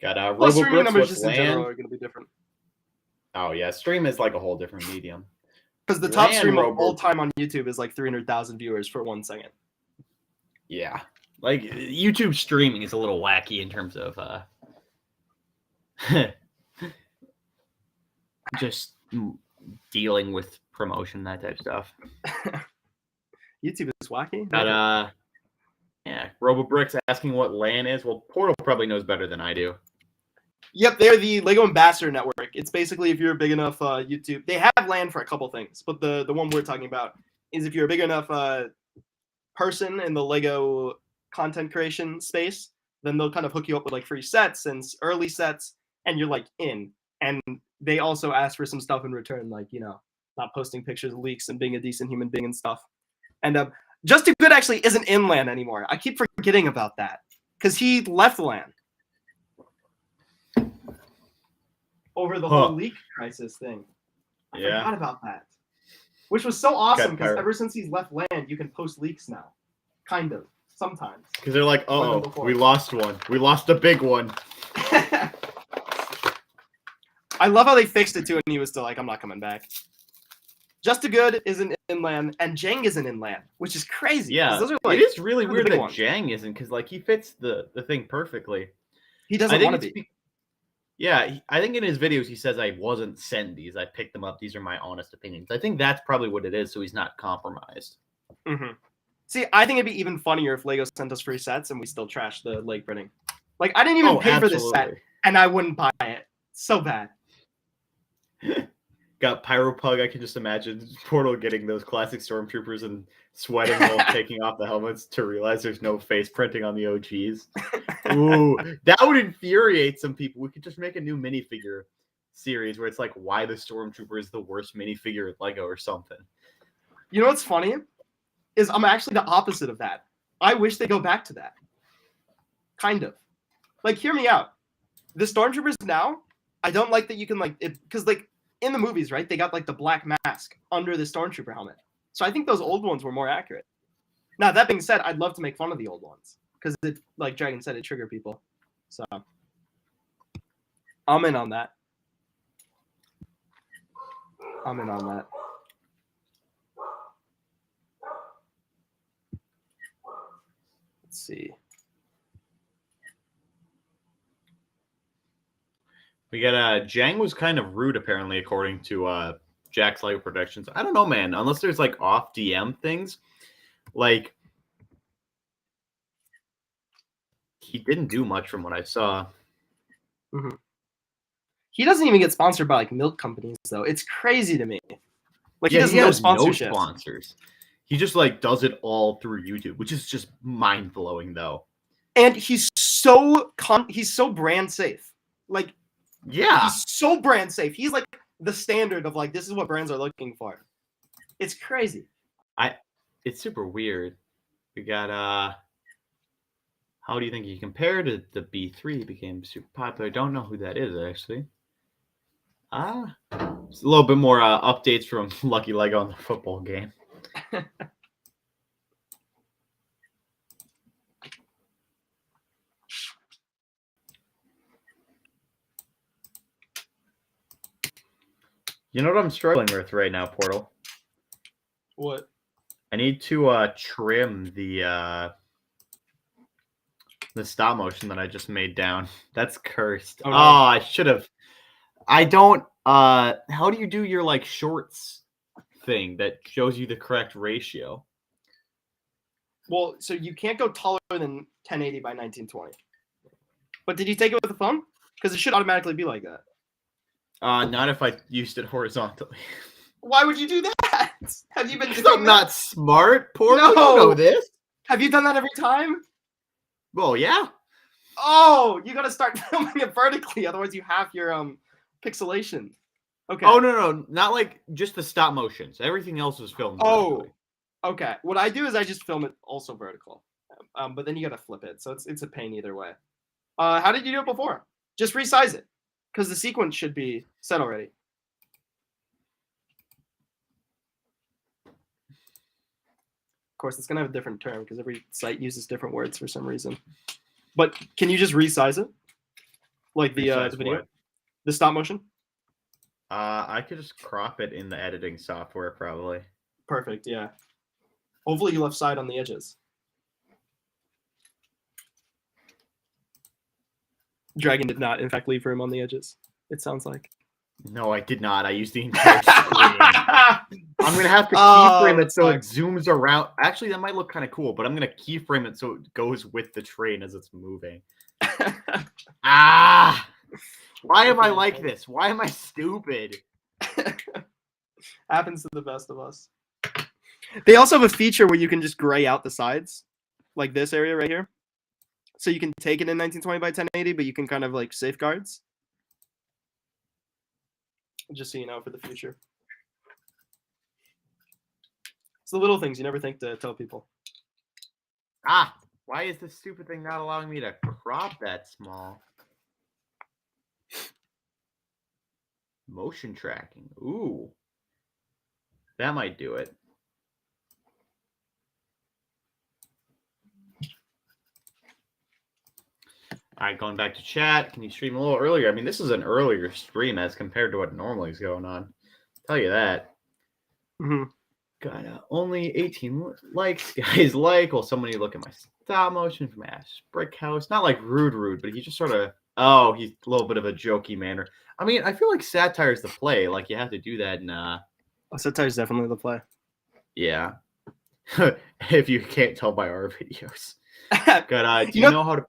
Speaker 2: Got
Speaker 1: well, streaming numbers just in general are going to be different.
Speaker 2: Oh, yeah. Stream is like a whole different medium.
Speaker 1: Because the top stream of all time on YouTube is like 300,000 viewers for 1 second.
Speaker 2: Yeah. Like, YouTube streaming is a little wacky in terms of just dealing with promotion, that type of stuff.
Speaker 1: YouTube is wacky.
Speaker 2: But, yeah. RoboBricks asking what LAN is. Well, Portal probably knows better than I do.
Speaker 1: Yep, they're the Lego Ambassador Network. It's basically if you're a big enough YouTube. They have LAN for a couple things, but the one we're talking about is if you're a big enough person in the Lego content creation space, then they'll kind of hook you up with like free sets and early sets, and you're like in. And they also ask for some stuff in return, like, you know, not posting pictures of leaks and being a decent human being and stuff. And Just Too Good actually isn't in LAN anymore. I keep forgetting about that because he left LAN over the whole leak crisis thing. I forgot about that, which was so awesome because ever since he's left LAN, you can post leaks now, kind of, sometimes.
Speaker 2: Because they're like, oh, we lost one. We lost a big one.
Speaker 1: I love how they fixed it too, and he was still like, I'm not coming back. Just a Good is an inland, and Jang is an inland, which is crazy. 'cause
Speaker 2: Yeah,
Speaker 1: those are like
Speaker 2: it is really
Speaker 1: two of the
Speaker 2: weird
Speaker 1: big
Speaker 2: that
Speaker 1: ones.
Speaker 2: Jang isn't, because like he fits the thing perfectly.
Speaker 1: He
Speaker 2: I
Speaker 1: doesn't
Speaker 2: think
Speaker 1: want to
Speaker 2: it's
Speaker 1: be.
Speaker 2: yeah. I think in his videos he says I wasn't sent these. I picked them up. These are my honest opinions. I think that's probably what it is. So he's not compromised.
Speaker 1: Mm-hmm. See, I think it'd be even funnier if Lego sent us free sets and we still trash the leg printing. Like, I didn't even pay for this set,
Speaker 2: absolutely.
Speaker 1: and I wouldn't buy it. So bad.
Speaker 2: Got Pyropug. I can just imagine Portal getting those classic Stormtroopers and sweating while taking off the helmets to realize there's no face printing on the OGs. Ooh, that would infuriate some people. We could just make a new minifigure series where it's like why the Stormtrooper is the worst minifigure at Lego or something.
Speaker 1: You know what's funny? Is I'm actually the opposite of that. I wish they go back to that. Kind of. Like, hear me out. The Stormtroopers now, I don't like that you can like it because like in the movies, right? They got like the black mask under the Stormtrooper helmet. So I think those old ones were more accurate. Now that being said, I'd love to make fun of the old ones because it, like Dragon said, it triggered people. So I'm in on that. I'm in on that. Let's see.
Speaker 2: We got Jang was kind of rude apparently according to Jack's Lego Productions. I don't know, man. Unless there's like off DM things, like he didn't do much from what I saw.
Speaker 1: Mm-hmm. He doesn't even get sponsored by like milk companies though. It's crazy to me. Like he has no sponsorships.
Speaker 2: No sponsors. He just like does it all through YouTube, which is just mind blowing though.
Speaker 1: And he's so brand safe. Like
Speaker 2: yeah,
Speaker 1: he's so brand safe. He's like the standard of like this is what brands are looking for. It's crazy.
Speaker 2: It's super weird. We got how do you think he compared to the B3? He became super popular. I don't know who that is actually. It's a little bit more updates from Lucky Lego on the football game. You know what I'm struggling with right now, Portal?
Speaker 1: What?
Speaker 2: I need to trim the stop motion that I just made down. That's cursed.
Speaker 1: Oh, no.
Speaker 2: I should have. I don't. How do you do your like shorts thing that shows you the correct ratio?
Speaker 1: Well, so you can't go taller than 1080 by 1920. But did you take it with the phone? Because it should automatically be like that.
Speaker 2: Not if I used it horizontally.
Speaker 1: Why would you do that? Have you been doing
Speaker 2: I'm not smart, Portal. You know this.
Speaker 1: Have you done that every time?
Speaker 2: Well, yeah.
Speaker 1: Oh, you gotta start filming it vertically, otherwise you have your pixelation. Okay.
Speaker 2: Oh no, not like just the stop motions. Everything else was filmed vertically.
Speaker 1: Okay. What I do is I just film it also vertical. But then you gotta flip it, so it's a pain either way. How did you do it before? Just resize it. Because the sequence should be set already. Of course, it's going to have a different term because every site uses different words for some reason. But can you just resize it? Like the video?
Speaker 2: What?
Speaker 1: The stop motion?
Speaker 2: I could just crop it in the editing software, probably.
Speaker 1: Perfect, yeah. Hopefully you left side on the edges. Dragon did not, in fact, leave room on the edges, it sounds like.
Speaker 2: No, I did not. I used the entire screen. I'm going to have to keyframe it so it zooms around. Actually, that might look kind of cool, but I'm going to keyframe it so it goes with the train as it's moving. Why am I like this? Why am I stupid?
Speaker 1: Happens to the best of us. They also have a feature where you can just gray out the sides, like this area right here. So you can take it in 1920 by 1080, but you can kind of like safeguards. Just so you know for the future. It's the little things you never think to tell people.
Speaker 2: Why is this stupid thing not allowing me to crop that small? Motion tracking. Ooh. That might do it. All right, going back to chat. Can you stream a little earlier? I mean, this is an earlier stream as compared to what normally is going on. I'll tell you that.
Speaker 1: Mhm.
Speaker 2: Got only 18 likes. Guys, like. Well, somebody look at my stop motion from Ash Brick House. Not like rude, but he just sort of. Oh, he's a little bit of a jokey manner. I mean, I feel like satire is the play. Like you have to do that.
Speaker 1: Satire is definitely the play.
Speaker 2: Yeah. If you can't tell by our videos. Good. Do you know how to?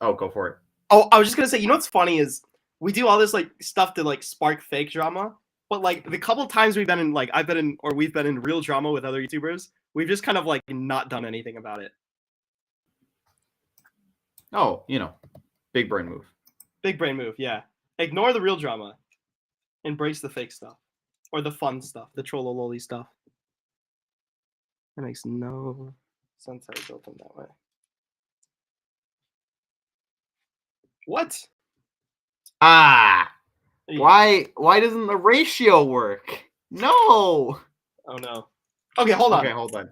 Speaker 2: Oh, go for it.
Speaker 1: Oh, I was just gonna say, what's funny is we do all this like stuff to like spark fake drama, but like the couple times we've been in we've been in real drama with other YouTubers, we've just kind of like not done anything about it.
Speaker 2: Oh, big brain move.
Speaker 1: Big brain move, yeah. Ignore the real drama. Embrace the fake stuff. Or the fun stuff, the trollololi stuff. That makes no sense how it's opened that way. What?
Speaker 2: Ah! Why doesn't the ratio work? No!
Speaker 1: Oh no. Okay, hold on.
Speaker 2: Okay, hold on.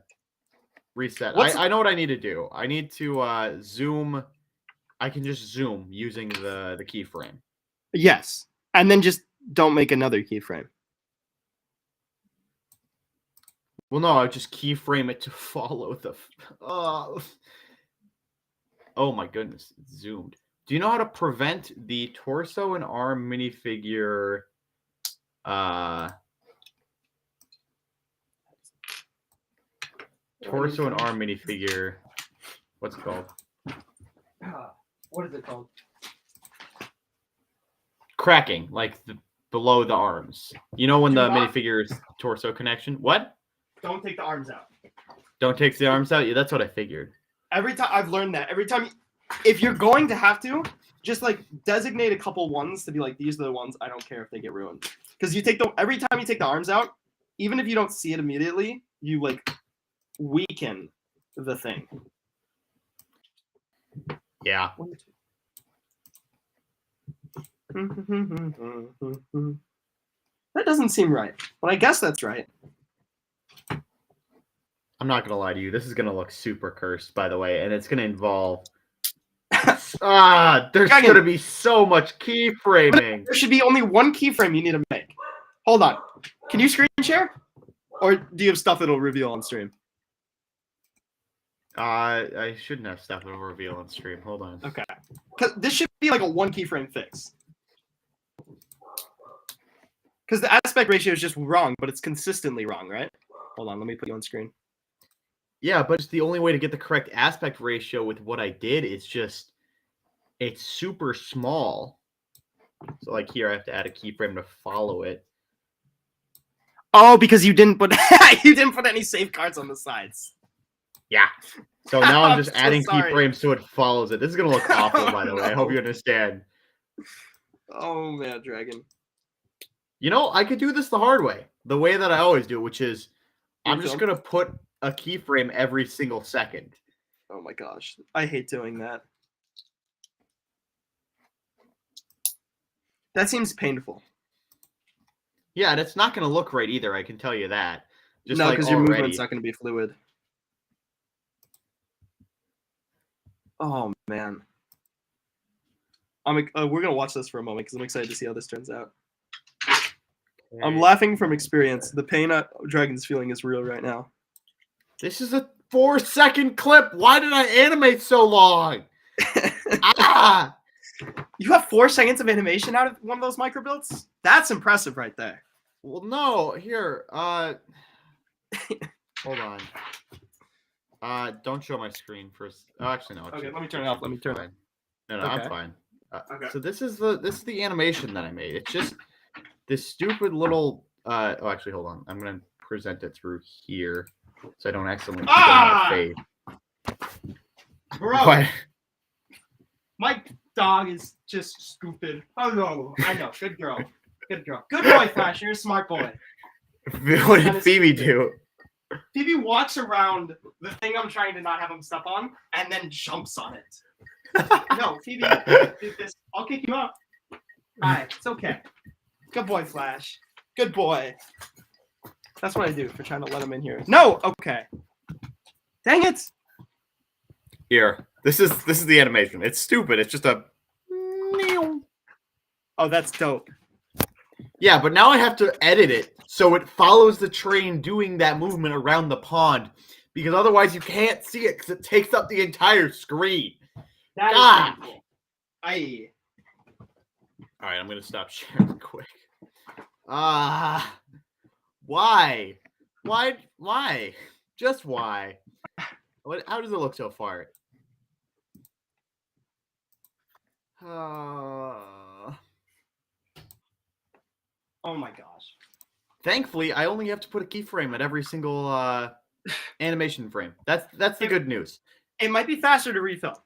Speaker 2: Reset. I know what I need to do. I need to zoom. I can just zoom using the keyframe.
Speaker 1: Yes. And then just don't make another keyframe.
Speaker 2: Well, no, I just keyframe it to follow the. Oh my goodness, it's zoomed. Do you know how to prevent the torso and arm minifigure? Torso and arm minifigure. What's it called?
Speaker 1: What is it called?
Speaker 2: Cracking, like below the arms. You know when the minifigure's torso connection? What?
Speaker 1: Don't take the arms out.
Speaker 2: Don't take the arms out? Yeah, that's what I figured.
Speaker 1: Every time I've learned that. Every time, if you're going to have to, just like designate a couple ones to be like, these are the ones I don't care if they get ruined. Because every time you take the arms out, even if you don't see it immediately, you like weaken the thing.
Speaker 2: Yeah.
Speaker 1: That doesn't seem right, but I guess that's right.
Speaker 2: I'm not gonna lie to you. This is gonna look super cursed, by the way, and it's gonna involve. There's gonna be so much keyframing.
Speaker 1: There should be only one keyframe you need to make. Hold on. Can you screen share, or do you have stuff that'll reveal on stream?
Speaker 2: I shouldn't have stuff that'll reveal on stream. Hold on.
Speaker 1: Okay. Because this should be like a one keyframe fix. Because the aspect ratio is just wrong, but it's consistently wrong, right? Hold on, let me put you on screen.
Speaker 2: Yeah, but it's the only way to get the correct aspect ratio with what I did is just it's super small. So like here I have to add a keyframe to follow it.
Speaker 1: Oh, because you didn't put any safeguards on the sides.
Speaker 2: Yeah. So now I'm just adding keyframes so it follows it. This is gonna look awful, by the way. I hope you understand.
Speaker 1: Oh man, Dragon.
Speaker 2: I could do this the hard way. The way that I always do, which is I'm just gonna put a keyframe every single second.
Speaker 1: Oh my gosh. I hate doing that. That seems painful.
Speaker 2: Yeah, and it's not gonna look right either, I can tell you that.
Speaker 1: Just no, because your movement's not gonna be fluid. Oh man. We're gonna watch this for a moment because I'm excited to see how this turns out. Okay. I'm laughing from experience. The pain Dragon's feeling is real right now.
Speaker 2: This is a 4-second clip. Why did I animate so long?
Speaker 1: You have 4 seconds of animation out of one of those micro builds? That's impressive right there.
Speaker 2: Well, no. Here. Hold on. Don't show my screen first. Oh, actually, no.
Speaker 1: Okay, let me turn it off. Let me turn it.
Speaker 2: No, okay. I'm fine. Okay. So this is the animation that I made. It's just this stupid little. Oh, actually, hold on. I'm gonna present it through here so I don't accidentally show my face.
Speaker 1: Bro, what? My dog is just stupid. Oh no, I know. Good girl. Good girl. Good boy, Flash. You're a smart boy.
Speaker 2: What did Phoebe do?
Speaker 1: Phoebe walks around the thing I'm trying to not have him step on and then jumps on it. No, Phoebe did this. I'll kick you out. Alright, it's okay. Good boy, Flash. Good boy. That's what I do for trying to let him in here. No! Okay. Dang it!
Speaker 2: Here. This is the animation. It's stupid. It's just a.
Speaker 1: Oh, that's dope.
Speaker 2: Yeah, but now I have to edit it so it follows the train doing that movement around the pond, because otherwise you can't see it because it takes up the entire screen.
Speaker 1: That is
Speaker 2: God.
Speaker 1: painful.
Speaker 2: All right, I'm gonna stop sharing quick. Why? Why? Just why? How does it look so far?
Speaker 1: Oh my gosh.
Speaker 2: Thankfully, I only have to put a keyframe at every single animation frame. That's the good news.
Speaker 1: It might be faster to refill.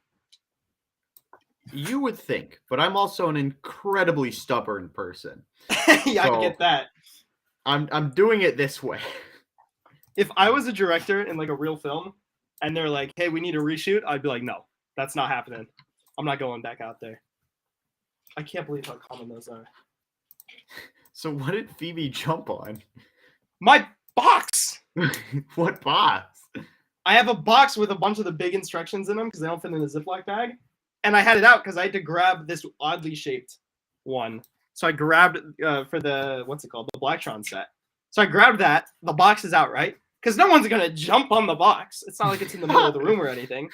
Speaker 2: You would think, but I'm also an incredibly stubborn person.
Speaker 1: Yeah,
Speaker 2: So,
Speaker 1: I get that.
Speaker 2: I'm doing it this way.
Speaker 1: If I was a director in like a real film and they're like, hey, we need a reshoot, I'd be like, no, that's not happening. I'm not going back out there. I can't believe how common those are.
Speaker 2: So what did Phoebe jump on?
Speaker 1: My box!
Speaker 2: What box?
Speaker 1: I have a box with a bunch of the big instructions in them because they don't fit in a Ziploc bag. And I had it out because I had to grab this oddly shaped one. So I grabbed for the, what's it called? The Blacktron set. So I grabbed that. The box is out, right? Because no one's going to jump on the box. It's not like it's in the middle of the room or anything.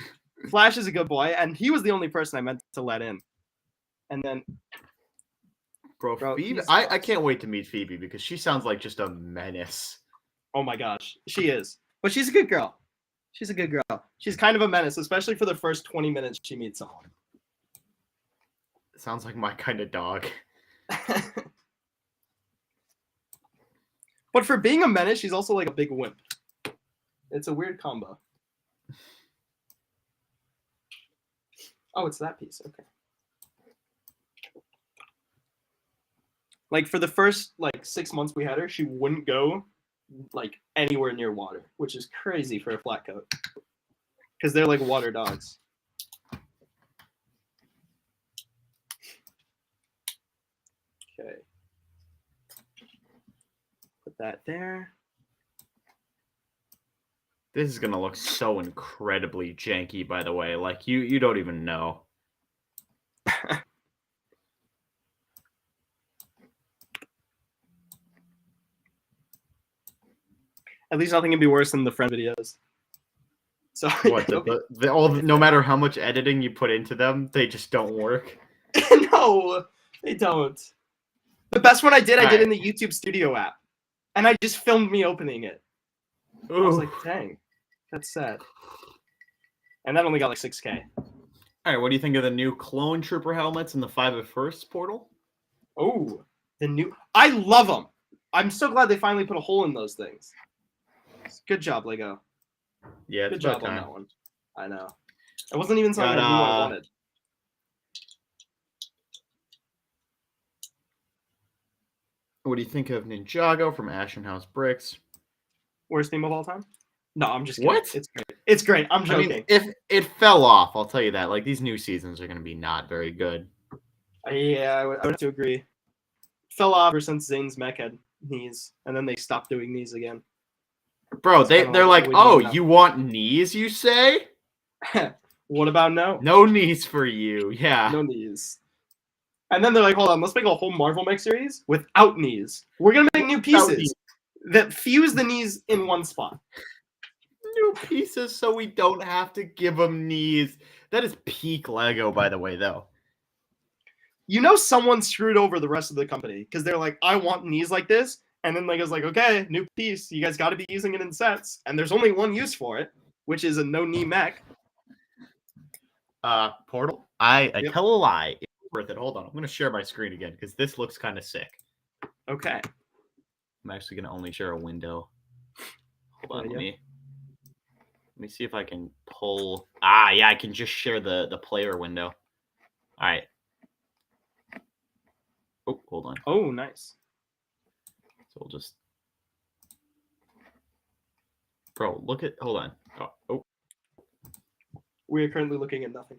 Speaker 1: Flash is a good boy, and he was the only person I meant to let in. And then...
Speaker 2: Bro Phoebe, I can't wait to meet Phoebe because she sounds like just a menace.
Speaker 1: Oh my gosh, she is. But she's a good girl. She's a good girl. She's kind of a menace, especially for the first 20 minutes she meets someone.
Speaker 2: Sounds like my kind of dog.
Speaker 1: But for being a menace, she's also like a big wimp. It's a weird combo. Oh, it's that piece. Okay. Like for the first like 6 months we had her, she wouldn't go like anywhere near water, which is crazy for a flat coat. Because they're like water dogs. Okay. Put that there.
Speaker 2: This is gonna look so incredibly janky, by the way. Like you don't even know.
Speaker 1: At least nothing can be worse than the friend videos. So
Speaker 2: What no matter how much editing you put into them, they just don't work.
Speaker 1: No, they don't. The best one I did in the YouTube Studio app, and I just filmed me opening it. Ooh. I was like, dang, that's sad. And that only got like 6K.
Speaker 2: All right, what do you think of the new Clone Trooper helmets in the 501st portal?
Speaker 1: Oh, I love them. I'm so glad they finally put a hole in those things. Good job, Lego.
Speaker 2: Yeah,
Speaker 1: good job on that one. I know. It wasn't even something I knew I wanted.
Speaker 2: What do you think of Ninjago from Ashen House Bricks?
Speaker 1: Worst theme of all time? No, I'm just kidding.
Speaker 2: What?
Speaker 1: It's great. It's great. I'm joking.
Speaker 2: I mean, if it fell off, I'll tell you that. Like these new seasons are going to be not very good.
Speaker 1: Yeah, I would have to agree. Fell off ever since Zane's mech had knees, and then they stopped doing knees again.
Speaker 2: Bro, they're like, oh, you want knees, you say?
Speaker 1: What about no?
Speaker 2: No knees for you. Yeah.
Speaker 1: No knees. And then they're like, hold on, let's make a whole Marvel mech series without knees. We're going to make new pieces that fuse the knees in one spot.
Speaker 2: New pieces so we don't have to give them knees. That is peak Lego, by the way, though.
Speaker 1: You know someone screwed over the rest of the company because they're like, I want knees like this. And then Lego's like, okay, new piece. You guys got to be using it in sets. And there's only one use for it, which is a no-knee mech.
Speaker 2: Portal? I tell a lie. It's worth it. Hold on. I'm going to share my screen again because this looks kind of sick.
Speaker 1: Okay.
Speaker 2: I'm actually going to only share a window. Hold on. Let me see if I can pull. Yeah, I can just share the player window. All right. Oh, hold on.
Speaker 1: Oh, nice.
Speaker 2: So we'll just. Bro, hold on. Oh.
Speaker 1: We are currently looking at nothing.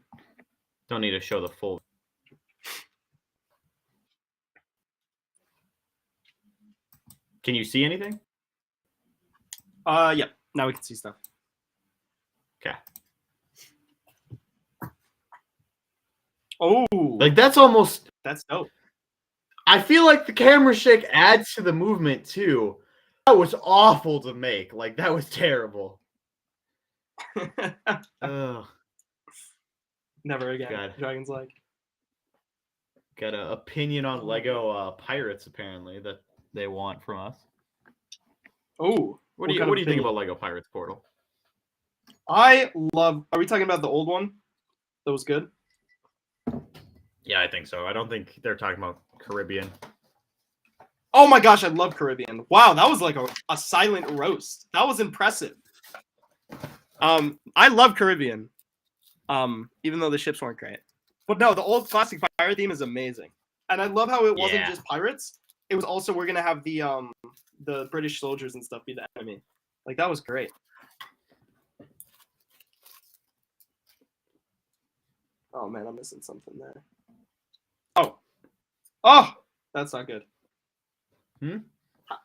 Speaker 2: Don't need to show the full. Can you see anything?
Speaker 1: Yeah. Now we can see stuff.
Speaker 2: Okay.
Speaker 1: Oh.
Speaker 2: Like that's
Speaker 1: dope.
Speaker 2: I feel like the camera shake adds to the movement too. That was awful to make. Like that was terrible. Ugh.
Speaker 1: Never again.
Speaker 2: God.
Speaker 1: Dragon's Leg.
Speaker 2: Got an opinion on Lego Pirates apparently that they want from us.
Speaker 1: Oh,
Speaker 2: What do you think about Lego Pirates Portal?
Speaker 1: I love. Are we talking about the old one? That was good.
Speaker 2: Yeah, I think so. I don't think they're talking about Caribbean.
Speaker 1: Oh my gosh, I love Caribbean. Wow, that was like a silent roast. That was impressive. I love Caribbean. Even though the ships weren't great. But no, the old classic pirate theme is amazing. And I love how it wasn't just pirates. It was also we're gonna have the British soldiers and stuff be the enemy. Like that was great. Oh man, I'm missing something there. Oh, that's not good.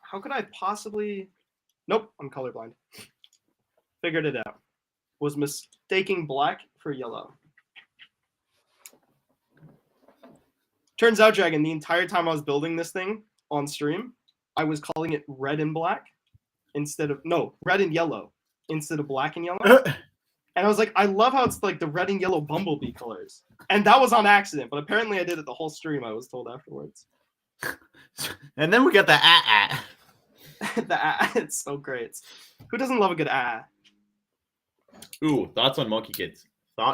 Speaker 1: How could I possibly? Nope, I'm colorblind. Figured it out. Was mistaking black for yellow. Turns out, Dragon, the entire time I was building this thing on stream, I was calling it red and black red and yellow instead of black and yellow. And I was like, I love how it's like the red and yellow bumblebee colors. And that was on accident, but apparently I did it the whole stream, I was told afterwards.
Speaker 2: And then we got the ah.
Speaker 1: The ah, it's so great. Who doesn't love a good ah?
Speaker 2: Ooh, thoughts on Monkey Kids?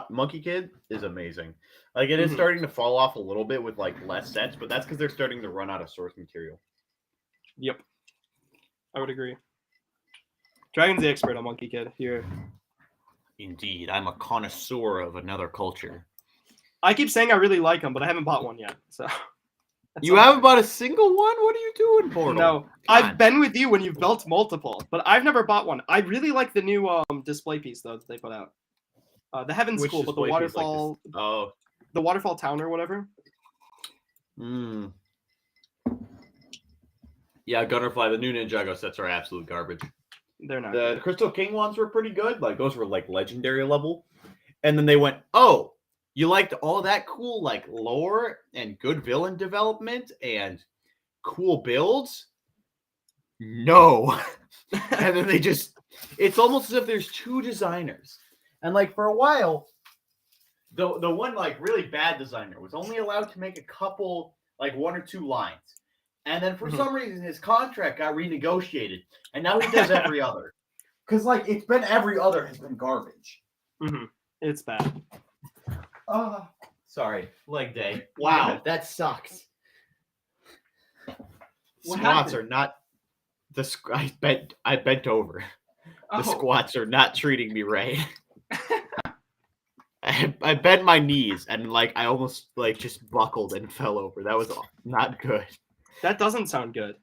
Speaker 2: Monkey Kid is amazing. Like it is starting to fall off a little bit with like less sets, but that's because they're starting to run out of source material.
Speaker 1: Yep, I would agree. Dragon's the expert on Monkey Kid here.
Speaker 2: Indeed, I'm a connoisseur of another culture.
Speaker 1: I keep saying I really like them, but I haven't bought one yet. So
Speaker 2: you haven't bought a single one? What are you doing, Portal?
Speaker 1: No, I've been with you when you've built multiple, but I've never bought one. I really like the new display piece though that they put out. The Heaven's cool, but the waterfall,
Speaker 2: like
Speaker 1: the waterfall town or whatever.
Speaker 2: Yeah, Gunnerfly, the new Ninjago sets are absolute garbage.
Speaker 1: They're not.
Speaker 2: The Crystal King ones were pretty good. Like those were like legendary level. And then they went, oh, you liked all that cool like lore and good villain development and cool builds? No. And then it's almost as if there's two designers. And like for a while, the one like really bad designer was only allowed to make a couple, like one or two lines. And then for some reason his contract got renegotiated. And now he does every other. Because like it's been every other has been garbage.
Speaker 1: It's bad.
Speaker 2: Sorry. Leg day. Wow, that sucks. Squats are not I bent over. The squats are not treating me right. I bent my knees and like I almost like just buckled and fell over. That was not good.
Speaker 1: That doesn't sound good.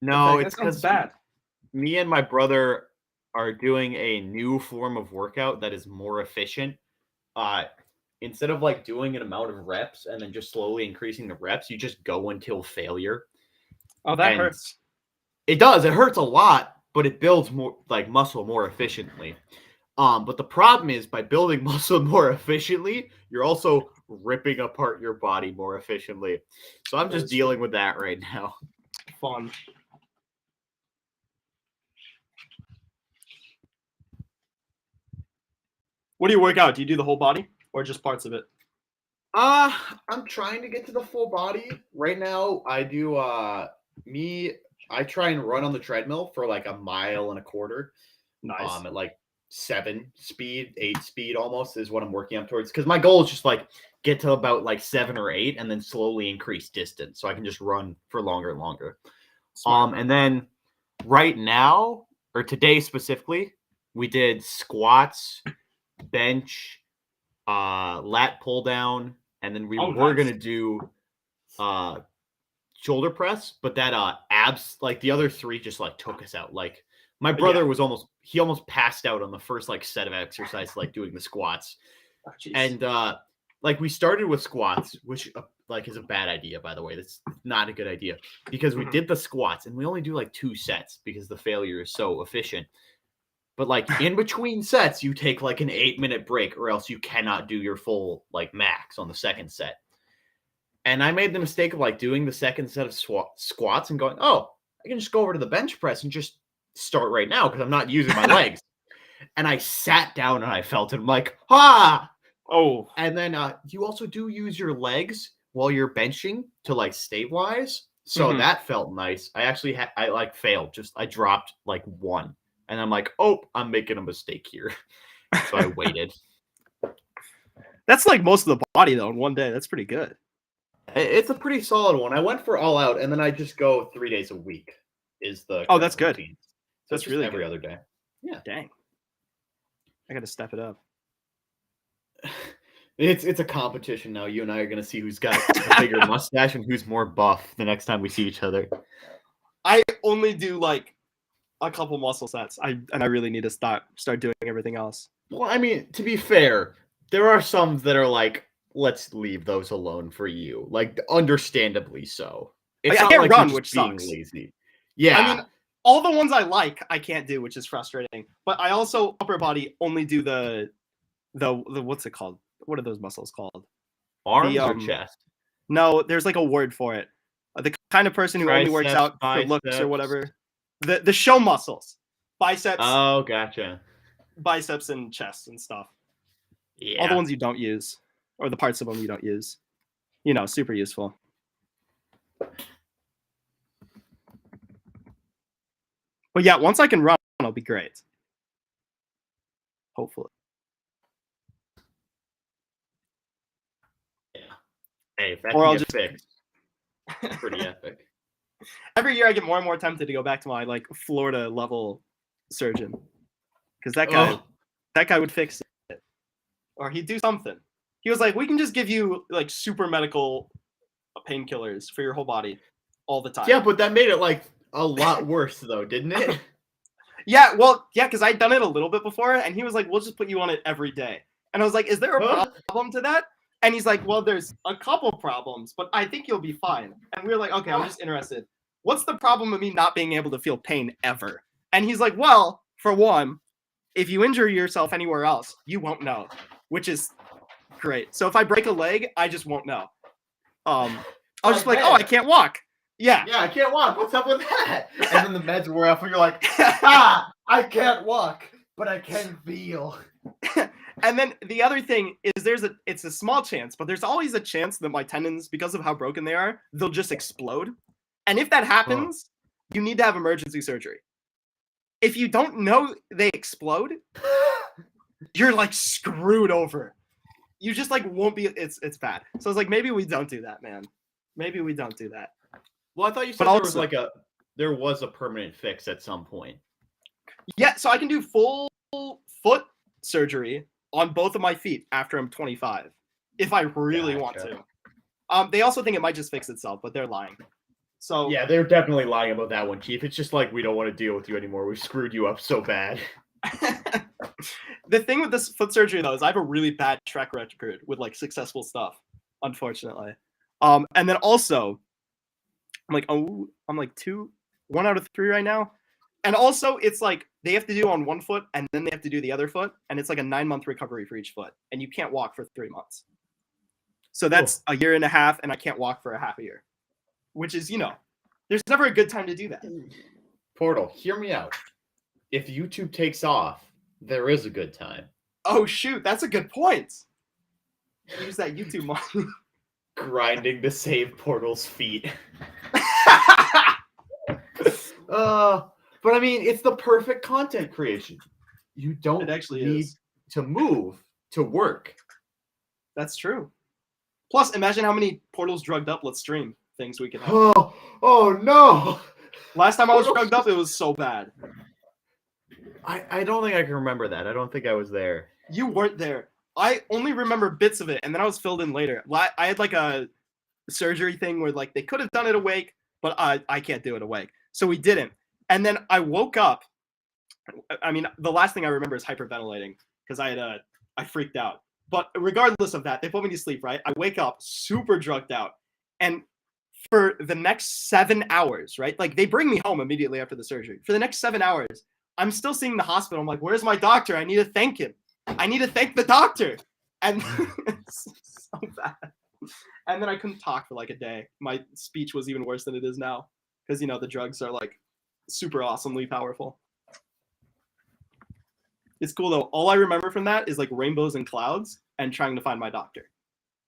Speaker 2: No, it's
Speaker 1: because bad.
Speaker 2: Me and my brother are doing a new form of workout that is more efficient. Instead of like doing an amount of reps and then just slowly increasing the reps, you just go until failure.
Speaker 1: Oh, that hurts.
Speaker 2: It does. It hurts a lot, but it builds more like muscle more efficiently. But the problem is by building muscle more efficiently, you're also ripping apart your body more efficiently. So I'm just dealing with that right now.
Speaker 1: Fun. What do you work out? Do you do the whole body or just parts of it?
Speaker 2: I'm trying to get to the full body. Right now, I do I try and run on the treadmill for like 1.25 miles.
Speaker 1: Nice.
Speaker 2: At like 7 speed, 8 speed almost is what I'm working up towards. Because my goal is just like get to about like 7 or 8 and then slowly increase distance so I can just run for longer and longer.
Speaker 1: Smart.
Speaker 2: And then right now, or today specifically, we did squats, bench, lat pull down, and then we were gonna do shoulder press, but that abs, like the other 3 just like took us out. Like my brother was almost passed out on the first like set of exercises, like doing the squats. And like we started with squats, which like is a bad idea, by the way. That's not a good idea because we did the squats and we only do like 2 sets because the failure is so efficient. But like in between sets, you take like an 8-minute break or else you cannot do your full like max on the second set. And I made the mistake of like doing the second set of squats and going, oh, I can just go over to the bench press and just start right now because I'm not using my legs. And I sat down and I felt it. I'm like, ah.
Speaker 1: Oh.
Speaker 2: And then you also do use your legs while you're benching to like stabilize. So that felt nice. I actually I like failed. I dropped like one. And I'm like, oh, I'm making a mistake here. So I waited.
Speaker 1: That's like most of the body though in one day. That's pretty good.
Speaker 2: It's a pretty solid one. I went for all out, and then I just go 3 days a week. Is the
Speaker 1: that's good.
Speaker 2: routine. So
Speaker 1: That's
Speaker 2: it's
Speaker 1: really
Speaker 2: every
Speaker 1: good.
Speaker 2: other day. Yeah,
Speaker 1: Dang. I got to step it up.
Speaker 2: it's a competition now. You and I are gonna see who's got a bigger mustache and who's more buff the next time we see each other.
Speaker 1: I only do like a couple muscle sets. I really need to start doing everything else.
Speaker 2: Well, I mean, to be fair, there are some that are like, let's leave those alone for you. Like, understandably so. It's
Speaker 1: I
Speaker 2: not
Speaker 1: can't
Speaker 2: like
Speaker 1: run,
Speaker 2: you're
Speaker 1: which
Speaker 2: just being
Speaker 1: sucks.
Speaker 2: lazy. Yeah.
Speaker 1: I mean, all the ones I like, I can't do, which is frustrating. But I also upper body only do the what's it called? What are those muscles called?
Speaker 2: Arms or chest?
Speaker 1: No, there's like a word for it. The kind of person who only works out for looks or whatever. The show muscles, biceps.
Speaker 2: Oh, gotcha.
Speaker 1: Biceps and chest and stuff.
Speaker 2: Yeah.
Speaker 1: All the ones you don't use, or the parts of them you don't use. You know, super useful. But yeah, once I can run, it'll be great. Hopefully.
Speaker 2: Yeah. Hey, if that
Speaker 1: Or
Speaker 2: can
Speaker 1: I'll
Speaker 2: get
Speaker 1: just
Speaker 2: fixed, it's pretty epic.
Speaker 1: Every year I get more and more tempted to go back to my like Florida level surgeon. Because that guy would fix it. Or he'd do something. He was like, we can just give you like super medical painkillers for your whole body all the time.
Speaker 2: Yeah, but that made it like a lot worse though, didn't it?
Speaker 1: Yeah, well, yeah, because I'd done it a little bit before, and he was like, we'll just put you on it every day. And I was like, is there a problem to that? And he's like, well, there's a couple problems, but I think you'll be fine. And we were like, okay, I'm just interested. What's the problem of me not being able to feel pain ever? And he's like, well, for one, if you injure yourself anywhere else, you won't know, which is great. So if I break a leg, I just won't know. I was just like, oh, I can't walk. Yeah.
Speaker 2: Yeah, I can't walk. What's up with that? And then the meds wear off and you're like, I can't walk, but I can feel.
Speaker 1: And then the other thing is it's a small chance, but there's always a chance that my tendons, because of how broken they are, they'll just explode. And if that happens, you need to have emergency surgery. If you don't know they explode, you're like screwed over. You just like won't be, it's bad. So I was like, maybe we don't do that, man. Maybe we don't do that.
Speaker 2: Well, I thought you said there was a permanent fix at some point.
Speaker 1: Yeah, so I can do full foot surgery on both of my feet after I'm 25, if I really want to. They also think it might just fix itself, but they're lying. So
Speaker 2: yeah, they're definitely lying about that one, Chief. It's just like, we don't want to deal with you anymore. We've screwed you up so bad.
Speaker 1: The thing with this foot surgery though is I have a really bad track record with like successful stuff, unfortunately. And then also I'm like 1 out of 3 right now. And also it's like they have to do on one foot and then they have to do the other foot, and it's like a 9-month recovery for each foot, and you can't walk for 3 months. So that's a year and a half, and I can't walk for a half a year, which is, there's never a good time to do that.
Speaker 2: Portal, hear me out. If YouTube takes off, there is a good time.
Speaker 1: Oh shoot, that's a good point. Use that YouTube money.
Speaker 2: Grinding to save Portal's feet. But I mean, it's the perfect content creation. You don't need to move to work.
Speaker 1: That's true. Plus, imagine how many Portal's drugged up let's stream things we can have.
Speaker 2: Oh no!
Speaker 1: Last time I was drugged up, it was so bad.
Speaker 2: I don't think I can remember that. I don't think I was there.
Speaker 1: You weren't there. I only remember bits of it, and then I was filled in later. I had like a surgery thing where like they could have done it awake, but I can't do it awake. So we didn't. And then I woke up. I mean, the last thing I remember is hyperventilating because I freaked out. But regardless of that, they put me to sleep, right? I wake up super drugged out. And for the next 7 hours, right? Like they bring me home immediately after the surgery. For the next 7 hours, I'm still seeing the hospital. I'm like, where's my doctor? I need to thank him. I need to thank the doctor. And it's so bad. And then I couldn't talk for like a day. My speech was even worse than it is now because the drugs are like super awesomely powerful. It's cool though. All I remember from that is like rainbows and clouds and trying to find my doctor.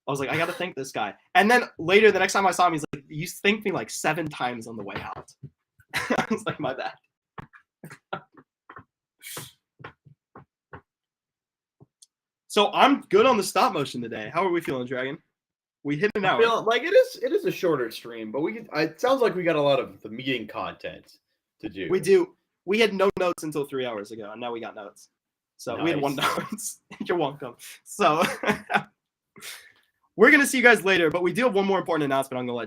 Speaker 1: I was like, I gotta thank this guy. And then later, the next time I saw him, he's like, you thanked me like 7 times on the way out. I was like, my bad. So I'm good on the stop motion today. How are we feeling, Dragon? We hit an hour.
Speaker 2: I feel like it is a shorter stream, but it sounds like we got a lot of the meeting content to do.
Speaker 1: We do. We had no notes until 3 hours ago, and now we got notes. So we had 1 notes. You're welcome. So we're gonna see you guys later, but we do have one more important announcement I'm gonna let Dragon